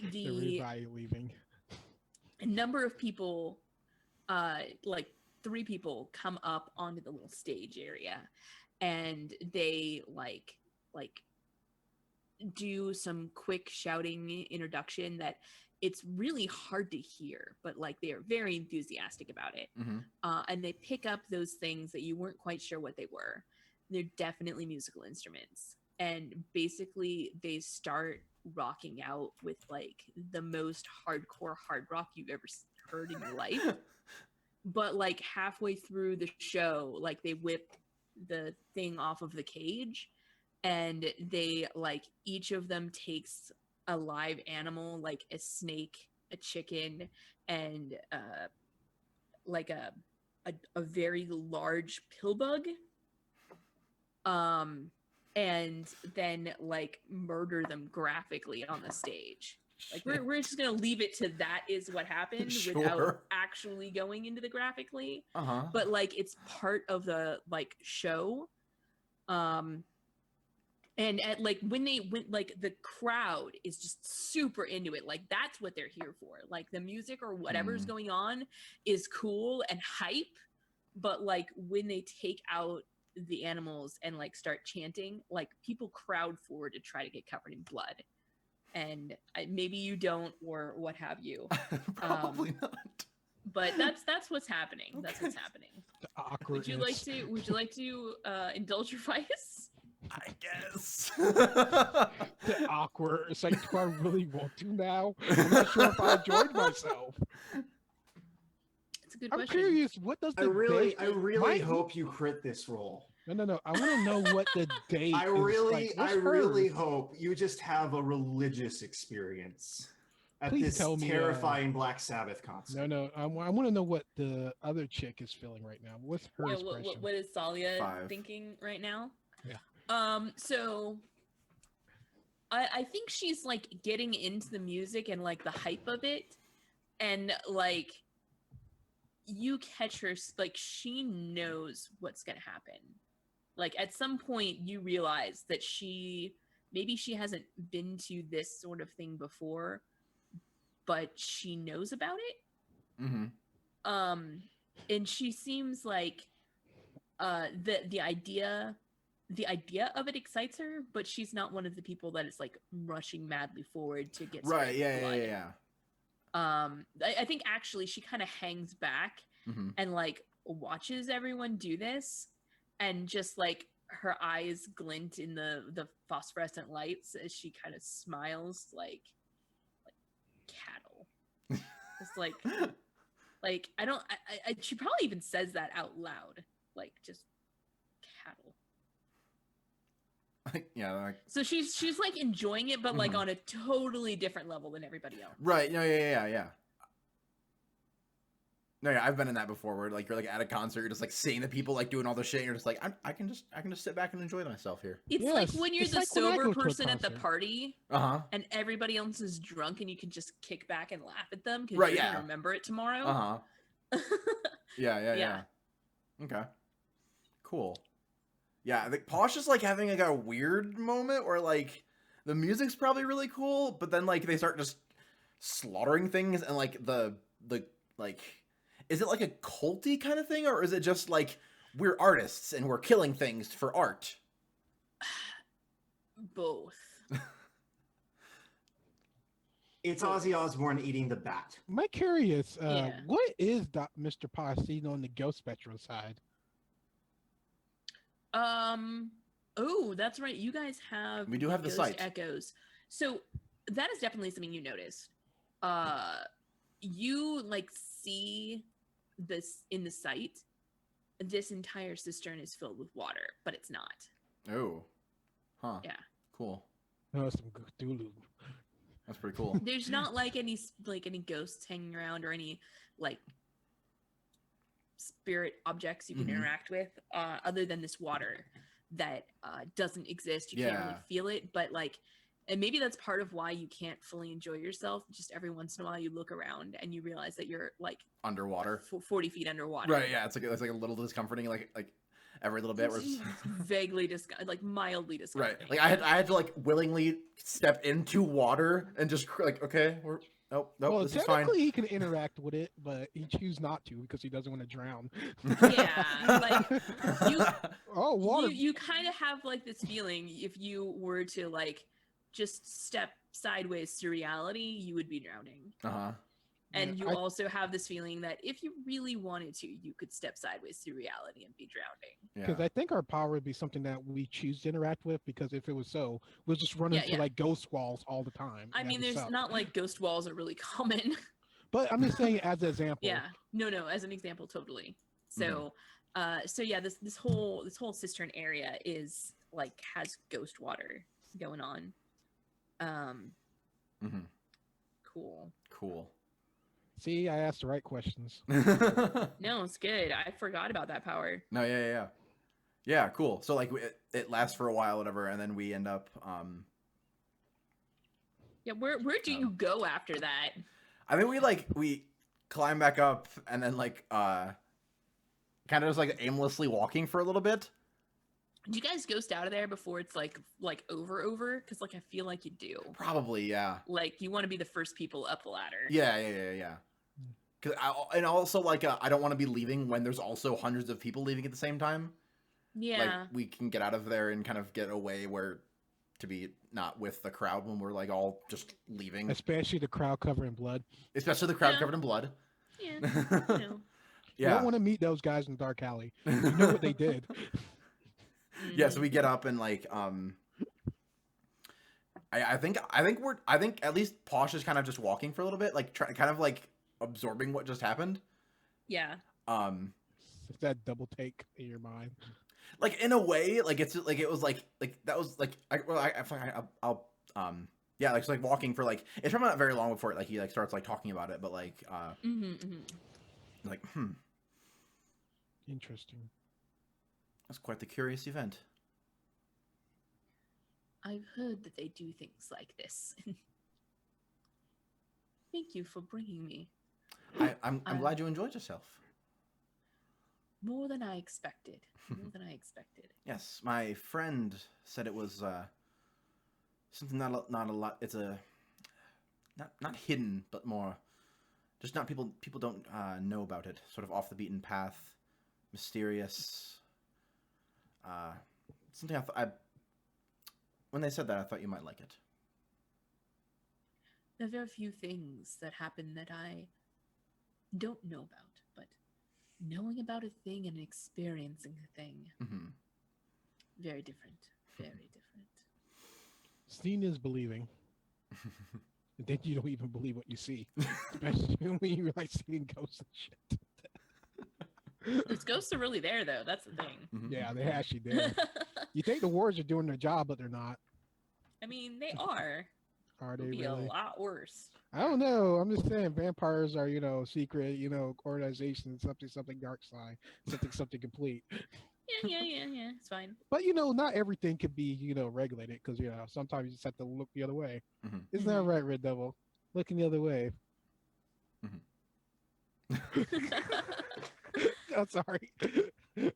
Speaker 3: Everybody leaving.
Speaker 2: A number of people, like 3 people, come up onto the little stage area, and they like do some quick shouting introduction that it's really hard to hear, but like they are very enthusiastic about it.
Speaker 1: Mm-hmm.
Speaker 2: And they pick up those things that you weren't quite sure what they were. They're definitely musical instruments. And basically they start rocking out with like the most hardcore hard rock you've ever heard in your life. But like halfway through the show, like they whip the thing off of the cage, and they like each of them takes a live animal, like a snake, a chicken, and like a very large pill bug, and then like murder them graphically on the stage. Like we're just gonna leave it to that is what happened without actually going into the graphically. But like it's part of the like show. And at like when they went, like the crowd is just super into it. Like that's what they're here for. Like the music or whatever's going on is cool and hype. But like when they take out the animals and like start chanting, like people crowd forward to try to get covered in blood. And maybe you don't, or what have you.
Speaker 1: Probably not.
Speaker 2: But that's what's happening. Okay. That's what's happening.
Speaker 3: The awkwardness.
Speaker 2: Would you like to indulge your vice?
Speaker 1: I guess.
Speaker 3: The awkward. It's like, do I really want to now? I'm not sure if I enjoyed myself.
Speaker 2: It's a good
Speaker 3: I'm
Speaker 2: question.
Speaker 3: curious. What does the
Speaker 5: I really hope you crit this roll.
Speaker 3: No. I want to know what the date
Speaker 5: I
Speaker 3: is.
Speaker 5: really hope you just have a religious experience at
Speaker 3: Please
Speaker 5: this terrifying Black Sabbath concert.
Speaker 3: No. I want to know what the other chick is feeling right now. What's her expression?
Speaker 2: What is Salia thinking right now?
Speaker 3: Yeah.
Speaker 2: So I think she's like getting into the music and like the hype of it, and like you catch her, like she knows what's gonna happen. Like at some point you realize that maybe she hasn't been to this sort of thing before, but she knows about it.
Speaker 1: Mm-hmm.
Speaker 2: And she seems like the idea of it excites her, but she's not one of the people that is like rushing madly forward to get
Speaker 1: Right. Yeah.
Speaker 2: blood.
Speaker 1: Yeah.
Speaker 2: I think actually she kind of hangs back and like watches everyone do this, and just like her eyes glint in the phosphorescent lights as she kind of smiles like cattle. It's like I she probably even says that out loud, like just cattle.
Speaker 1: Yeah. Like,
Speaker 2: so she's like enjoying it, but like on a totally different level than everybody else.
Speaker 1: right. No. Yeah. No, yeah, I've been in that before, where like you're like at a concert, you're just like seeing the people like doing all this shit, and you're just like, I can just sit back and enjoy myself here.
Speaker 2: It's like when you're the
Speaker 3: like when I
Speaker 2: sober
Speaker 3: go to a
Speaker 2: person at the
Speaker 3: concert.
Speaker 2: party, and everybody else is drunk, and you can just kick back and laugh at them because you're gonna remember it tomorrow.
Speaker 1: Yeah. Okay. Cool. Yeah, I think Posh is like having like a weird moment where like the music's probably really cool, but then like they start just slaughtering things, and like the like, is it like a culty kind of thing, or is it just like we're artists and we're killing things for art?
Speaker 2: Both.
Speaker 5: It's Ozzy Osbourne eating the bat.
Speaker 3: Am I curious?
Speaker 2: Yeah.
Speaker 3: What is Mr. Posh seeing on the Ghost Spectral side?
Speaker 2: Oh, that's right. You guys have
Speaker 1: We do have the
Speaker 2: Ghost
Speaker 1: site.
Speaker 2: Echoes. So that is definitely something you noticed. You like see this in the site. This entire cistern is filled with water, but it's not.
Speaker 1: Oh. Huh.
Speaker 2: Yeah.
Speaker 1: Cool.
Speaker 3: Oh, some Cthulhu.
Speaker 1: That's pretty cool.
Speaker 2: There's not like any ghosts hanging around or any like spirit objects you can interact with, other than this water that doesn't exist. You can't really feel it, but like, and maybe that's part of why you can't fully enjoy yourself. Just every once in a while you look around and you realize that you're like
Speaker 1: Underwater.
Speaker 2: 40 feet underwater.
Speaker 1: Right, yeah, it's like a little discomforting, like every little bit. Where it's
Speaker 2: vaguely like mildly disgusting.
Speaker 1: right, like I had to like willingly step into water and just like, okay, nope,
Speaker 3: Well,
Speaker 1: this is fine.
Speaker 3: technically he can interact with it, but he chooses not to because he doesn't want to drown.
Speaker 2: Yeah, like
Speaker 3: water.
Speaker 2: You kind of have like this feeling if you were to like just step sideways through reality, you would be drowning. And you also have this feeling that if you really wanted to, you could step sideways through reality and be drowning.
Speaker 3: Because I think our power would be something that we choose to interact with, because if it was so, we'll just run into like ghost walls all the time.
Speaker 2: I mean, there's not like ghost walls are really common.
Speaker 3: But I'm just saying as an example.
Speaker 2: Yeah. No, as an example, totally. So so yeah, this whole cistern area is like has ghost water going on. Cool.
Speaker 3: See, I asked the right questions.
Speaker 2: No, it's good. I forgot about that power.
Speaker 1: No, yeah, cool. So like it lasts for a while, whatever, and then we end up.
Speaker 2: Yeah, where do you go after that?
Speaker 1: I think we climb back up and then like kind of just like aimlessly walking for a little bit.
Speaker 2: Do you guys ghost out of there before it's like over? Because like I feel like you do.
Speaker 1: Probably, yeah.
Speaker 2: Like you want to be the first people up the ladder.
Speaker 1: Yeah. And also like I don't want to be leaving when there's also hundreds of people leaving at the same time.
Speaker 2: Yeah.
Speaker 1: Like we can get out of there and kind of get away where to be not with the crowd when we're like all just leaving.
Speaker 3: Especially the crowd covered in blood.
Speaker 1: Especially the crowd covered in blood.
Speaker 2: Yeah.
Speaker 1: Yeah.
Speaker 3: You don't want to meet those guys in Dark Alley. You know what they did.
Speaker 1: Yeah, so we get up and like I think at least Posh is kind of just walking for a little bit, like kind of like absorbing what just happened.
Speaker 2: Yeah.
Speaker 3: It's that double take in your mind.
Speaker 1: Like in a way, like it's like it was like that was like I'll yeah, like it's like walking for like it's probably not very long before like he like starts like talking about it, but like like
Speaker 3: Interesting.
Speaker 1: That's quite the curious event.
Speaker 2: I've heard that they do things like this. Thank you for bringing me.
Speaker 1: I'm glad you enjoyed yourself.
Speaker 2: More than I expected.
Speaker 1: Yes, my friend said it was something not a lot. It's a not hidden, but more just not people don't know about it. Sort of off the beaten path, mysterious. Something I when they said that, I thought you might like it.
Speaker 2: There are very few things that happen that I don't know about, but knowing about a thing and experiencing a thing, very different. Very different.
Speaker 3: Seeing is believing. And then you don't even believe what you see, especially when you like seeing ghosts and shit.
Speaker 2: Those ghosts are really there, though. That's the thing.
Speaker 3: Yeah, they're actually there. You think the wards are doing their job, but they're not.
Speaker 2: I mean, they are.
Speaker 3: Are they
Speaker 2: It'll be
Speaker 3: really?
Speaker 2: a lot worse.
Speaker 3: I don't know. I'm just saying, vampires are, secret, organization, something dark side, something complete.
Speaker 2: Yeah. It's fine.
Speaker 3: But not everything could be, regulated because sometimes you just have to look the other way. Isn't that right, Red Devil? Looking the other way. I'm sorry.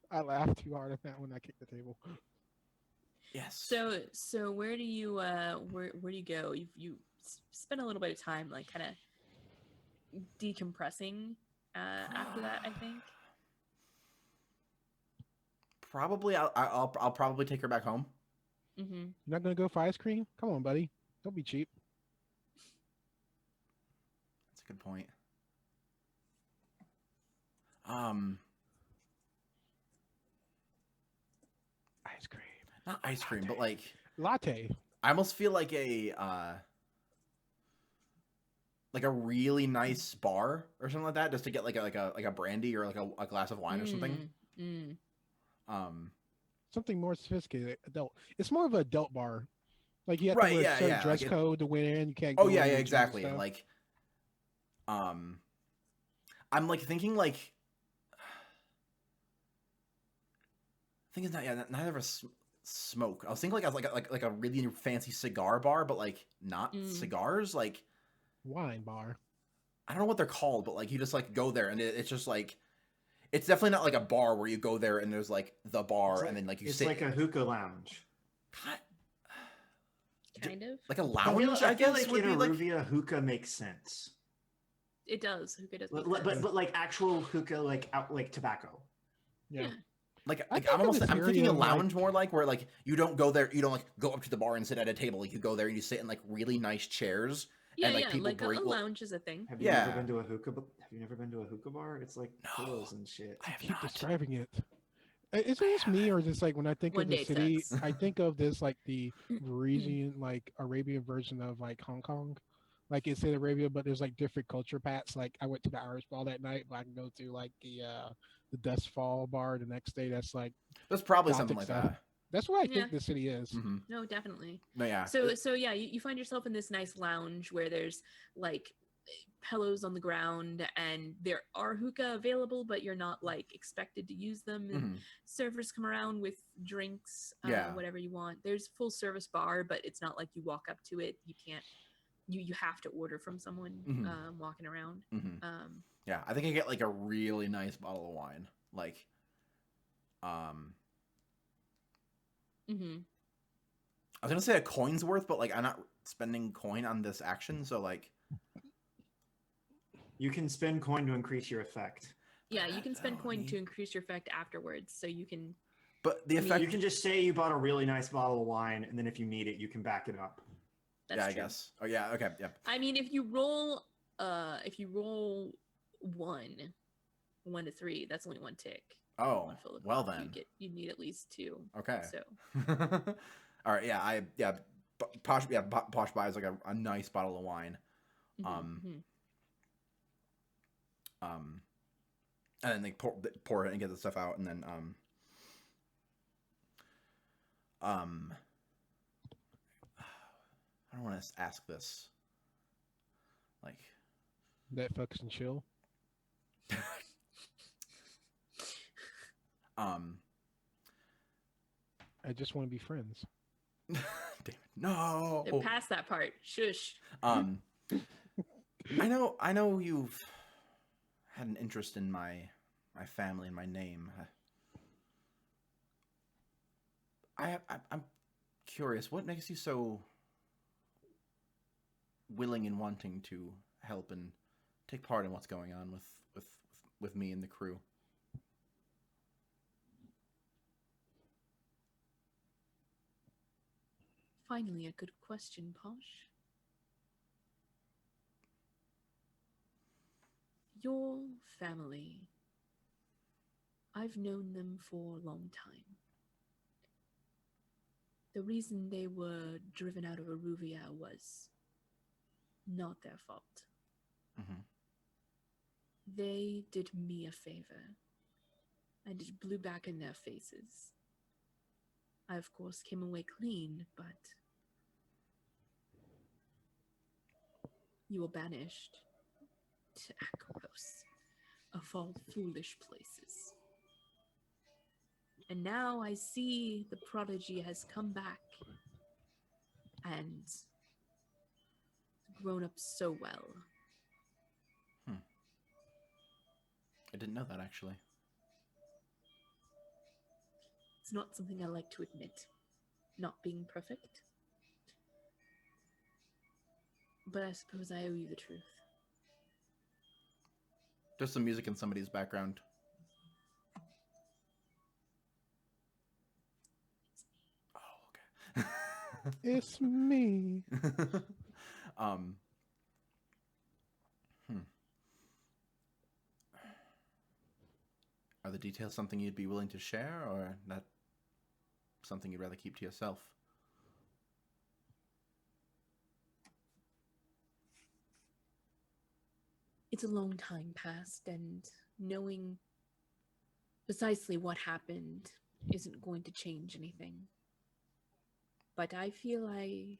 Speaker 3: I laughed too hard at that when I kicked the table.
Speaker 1: Yes.
Speaker 2: So where do you where do you go? You spend a little bit of time like kind of decompressing after that, I think.
Speaker 1: Probably, I'll probably take her back home.
Speaker 3: You're not gonna go for ice cream? Come on, buddy. Don't be cheap.
Speaker 1: That's a good point.
Speaker 3: Ice cream.
Speaker 1: Not ice cream, but like
Speaker 3: Latte.
Speaker 1: I almost feel like a really nice bar or something like that, just to get like a brandy or like a glass of wine or something.
Speaker 3: Something more sophisticated, adult. It's more of an adult bar. Like you have
Speaker 1: Right,
Speaker 3: to wear
Speaker 1: yeah,
Speaker 3: a certain
Speaker 1: yeah,
Speaker 3: dress
Speaker 1: like
Speaker 3: code to win in. You can't.
Speaker 1: Oh
Speaker 3: go
Speaker 1: yeah,
Speaker 3: in
Speaker 1: yeah,
Speaker 3: and
Speaker 1: exactly.
Speaker 3: stuff.
Speaker 1: Like, I'm like thinking like, I think it's not neither of us smoke. I was thinking like a really fancy cigar bar, but like not cigars, like
Speaker 3: wine bar.
Speaker 1: I don't know what they're called, but like you just like go there and it's just like it's definitely not like a bar where you go there and there's like the bar and then like you
Speaker 5: it's
Speaker 1: sit.
Speaker 5: like a hookah lounge.
Speaker 2: Kind of.
Speaker 1: Like a lounge,
Speaker 5: I feel
Speaker 1: guess
Speaker 5: like
Speaker 1: would
Speaker 5: in
Speaker 1: be like.
Speaker 5: Aruvia, hookah makes sense.
Speaker 2: It does. Hookah does.
Speaker 5: But like actual hookah, like tobacco.
Speaker 3: Yeah.
Speaker 1: Like
Speaker 3: I
Speaker 1: I'm
Speaker 3: think
Speaker 1: almost
Speaker 3: of this
Speaker 1: I'm thinking a
Speaker 3: area,
Speaker 1: lounge
Speaker 3: like-
Speaker 1: more like where like you don't go there, you don't like go up to the bar and sit at a table. Like you go there and you sit in like really nice chairs.
Speaker 2: Yeah,
Speaker 1: and, like,
Speaker 2: yeah.
Speaker 1: people
Speaker 2: Like
Speaker 1: bring-
Speaker 2: a lounge is a thing.
Speaker 5: Have you
Speaker 1: Yeah.
Speaker 5: never been to a hookah? Have you never been to a hookah bar? It's like
Speaker 1: No.
Speaker 5: pillows and shit.
Speaker 1: I have
Speaker 3: Keep
Speaker 1: not.
Speaker 3: describing it. Is it just me, or just like when I think
Speaker 2: One
Speaker 3: of the
Speaker 2: day it
Speaker 3: city,
Speaker 2: sucks.
Speaker 3: I think of this like the Parisian, like Arabian version of like Hong Kong. Like it's in Arabia, but there's like different culture pats. Like I went to the Irish ball that night, but I can go to like the Dust Fall bar the next day. That's like
Speaker 1: There's probably
Speaker 3: Gothic
Speaker 1: something like
Speaker 3: stuff.
Speaker 1: that.
Speaker 3: that's what I
Speaker 2: Yeah.
Speaker 3: think the city is.
Speaker 1: Mm-hmm.
Speaker 2: No, definitely.
Speaker 1: No, yeah.
Speaker 2: So yeah, you find yourself in this nice lounge where there's like pillows on the ground and there are hookah available, but you're not like expected to use them. And
Speaker 1: Mhm.
Speaker 2: servers come around with drinks,
Speaker 1: Yeah.
Speaker 2: whatever you want. There's full service bar, but it's not like you walk up to it. You can't. You have to order from someone walking around.
Speaker 1: Mhm. Yeah, I think I get like a really nice bottle of wine. Like, I was gonna say a coin's worth, but like I'm not spending coin on this action, so like.
Speaker 5: You can spend coin to increase your effect.
Speaker 2: Yeah, you can spend coin
Speaker 1: neat.
Speaker 2: to increase your effect afterwards, so you can.
Speaker 1: But the
Speaker 2: I mean,
Speaker 1: effect.
Speaker 5: You can just say you bought a really nice bottle of wine, and then if you need it, you can back it up.
Speaker 2: That's
Speaker 1: yeah, I
Speaker 2: true.
Speaker 1: guess. Oh yeah. Okay. Yeah.
Speaker 2: I mean, if you roll one to three, that's only one tick.
Speaker 1: Oh,
Speaker 2: One full of
Speaker 1: well
Speaker 2: coin.
Speaker 1: then.
Speaker 2: You need at least two.
Speaker 1: Okay.
Speaker 2: So
Speaker 1: All right. Yeah. Posh buys like a nice bottle of wine.
Speaker 2: mhm.
Speaker 1: And then they pour it and get the stuff out, and then I don't want to ask this. Like,
Speaker 3: Netflix and chill. I just want to be friends.
Speaker 1: damn it, no.
Speaker 2: They're past that part. Shush.
Speaker 1: I know you've had an interest in my family and my name. I'm curious. What makes you so willing and wanting to help and take part in what's going on with me and the crew.
Speaker 2: Finally, a good question, Posh. Your family. I've known them for a long time. The reason they were driven out of Aruvia was not their fault.
Speaker 1: Mm-hmm.
Speaker 2: They did me a favor, and it blew back in their faces. I, of course, came away clean, but you were banished to Akaros, of all foolish places. And now I see the prodigy has come back and grown up so well.
Speaker 1: I didn't know that, actually.
Speaker 2: It's not something I like to admit, not being perfect. But I suppose I owe you the truth.
Speaker 1: There's some music in somebody's background. Oh, okay.
Speaker 3: It's me.
Speaker 1: Are the details something you'd be willing to share, or not something you'd rather keep to yourself?
Speaker 2: It's a long time past, and knowing precisely what happened isn't going to change anything. But I feel I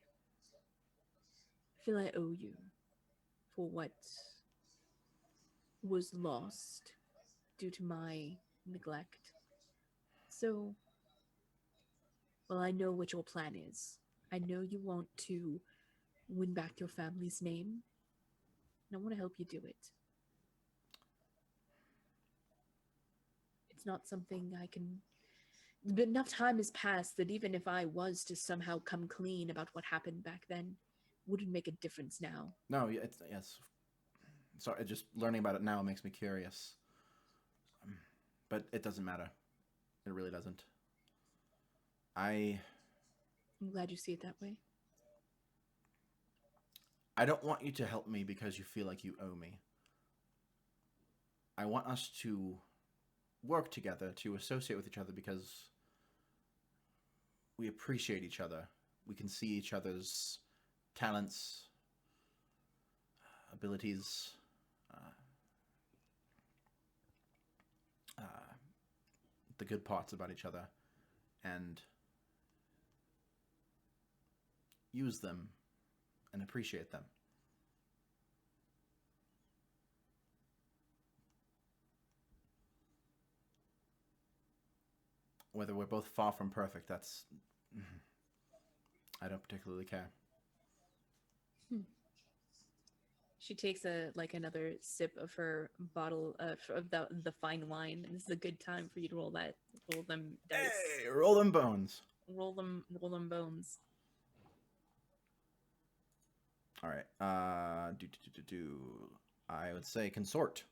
Speaker 2: owe you for what was lost due to my neglect. So, well, I know what your plan is. I know you want to win back your family's name, and I want to help you do it. It's not something I can... But enough time has passed that even if I was to somehow come clean about what happened back then, wouldn't make a difference now.
Speaker 1: No, yes. Sorry, just learning about it now makes me curious. But it doesn't matter. It really doesn't. I'm
Speaker 2: glad you see it that way.
Speaker 1: I don't want you to help me because you feel like you owe me. I want us to work together, to associate with each other because we appreciate each other. We can see each other's talents, abilities, the good parts about each other, and use them and appreciate them. Whether we're both far from perfect, that's... I don't particularly care.
Speaker 2: She takes another sip of her bottle of the fine wine, and this is a good time for you to roll them dice.
Speaker 1: Hey, roll them bones.
Speaker 2: Roll them bones.
Speaker 1: All right. I would say consort.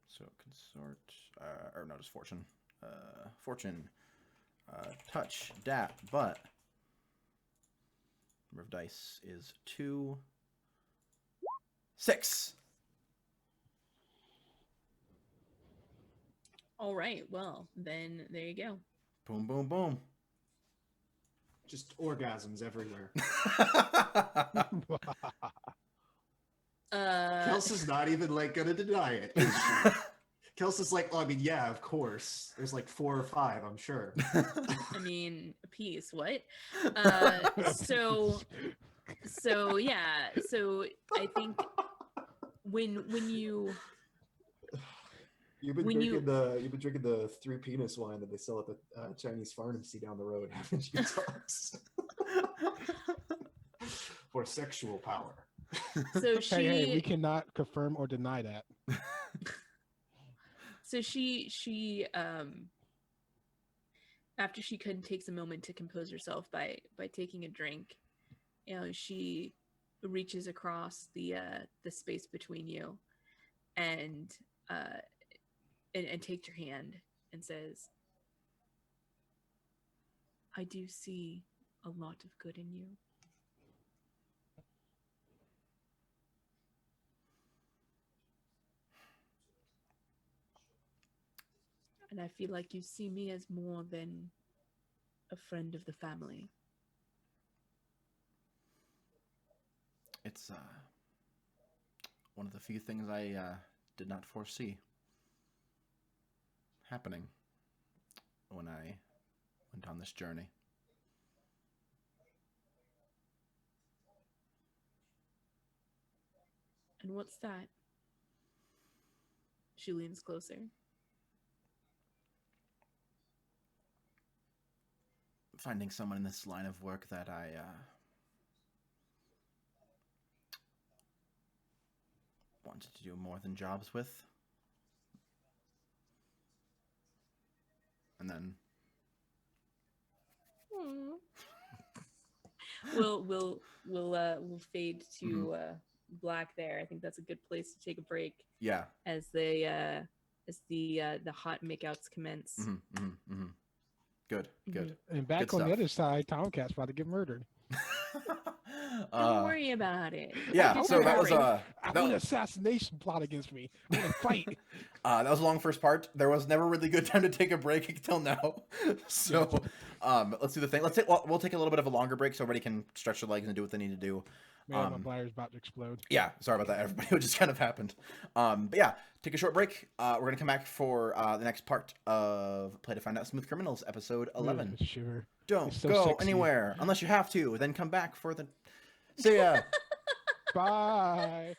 Speaker 1: So consort, or no, just fortune. Fortune, touch, dap, but number of dice is 2, 6.
Speaker 2: All right. Well, then there you go.
Speaker 1: Boom, boom, boom.
Speaker 5: Just orgasms everywhere. Kelsey's not even gonna deny it. Kelsey's like, oh, I mean, yeah, of course. There's 4 or 5, I'm sure.
Speaker 2: I mean, a piece. What? So yeah. So I think when you
Speaker 6: You've been drinking the 3 penis wine that they sell at the Chinese pharmacy down the road, haven't you, Thomas? For sexual power.
Speaker 2: So she.
Speaker 3: Hey, we cannot confirm or deny that.
Speaker 2: So she after she takes a moment to compose herself by taking a drink, she reaches across the space between you, and takes your hand and says, "I do see a lot of good in you." And I feel like you see me as more than a friend of the family.
Speaker 1: It's one of the few things I did not foresee happening when I went on this journey.
Speaker 2: And what's that? She leans closer.
Speaker 1: Finding someone in this line of work that I wanted to do more than jobs with. And then
Speaker 2: we'll fade to black there. I think that's a good place to take a break.
Speaker 1: Yeah.
Speaker 2: As the hot makeouts commence.
Speaker 1: Good.
Speaker 3: And back
Speaker 1: Good
Speaker 3: on the
Speaker 1: stuff.
Speaker 3: other side, TomCat's about to get murdered.
Speaker 2: Don't worry about it.
Speaker 1: Yeah, so that was
Speaker 3: I want an assassination plot against me. I want to fight.
Speaker 1: That was a long first part. There was never really good time to take a break until now. So, let's do the thing. We'll take a little bit of a longer break so everybody can stretch their legs and do what they need to do.
Speaker 3: Man, my bladder's about to explode.
Speaker 1: Yeah, sorry about that, everybody. It just kind of happened. But yeah, take a short break. We're gonna come back for the next part of Play to Find Out Smooth Criminals, episode 11.
Speaker 3: Shiver.
Speaker 1: Don't
Speaker 3: so
Speaker 1: go
Speaker 3: sexy.
Speaker 1: anywhere unless you have to. Then come back for the. See ya.
Speaker 3: Bye.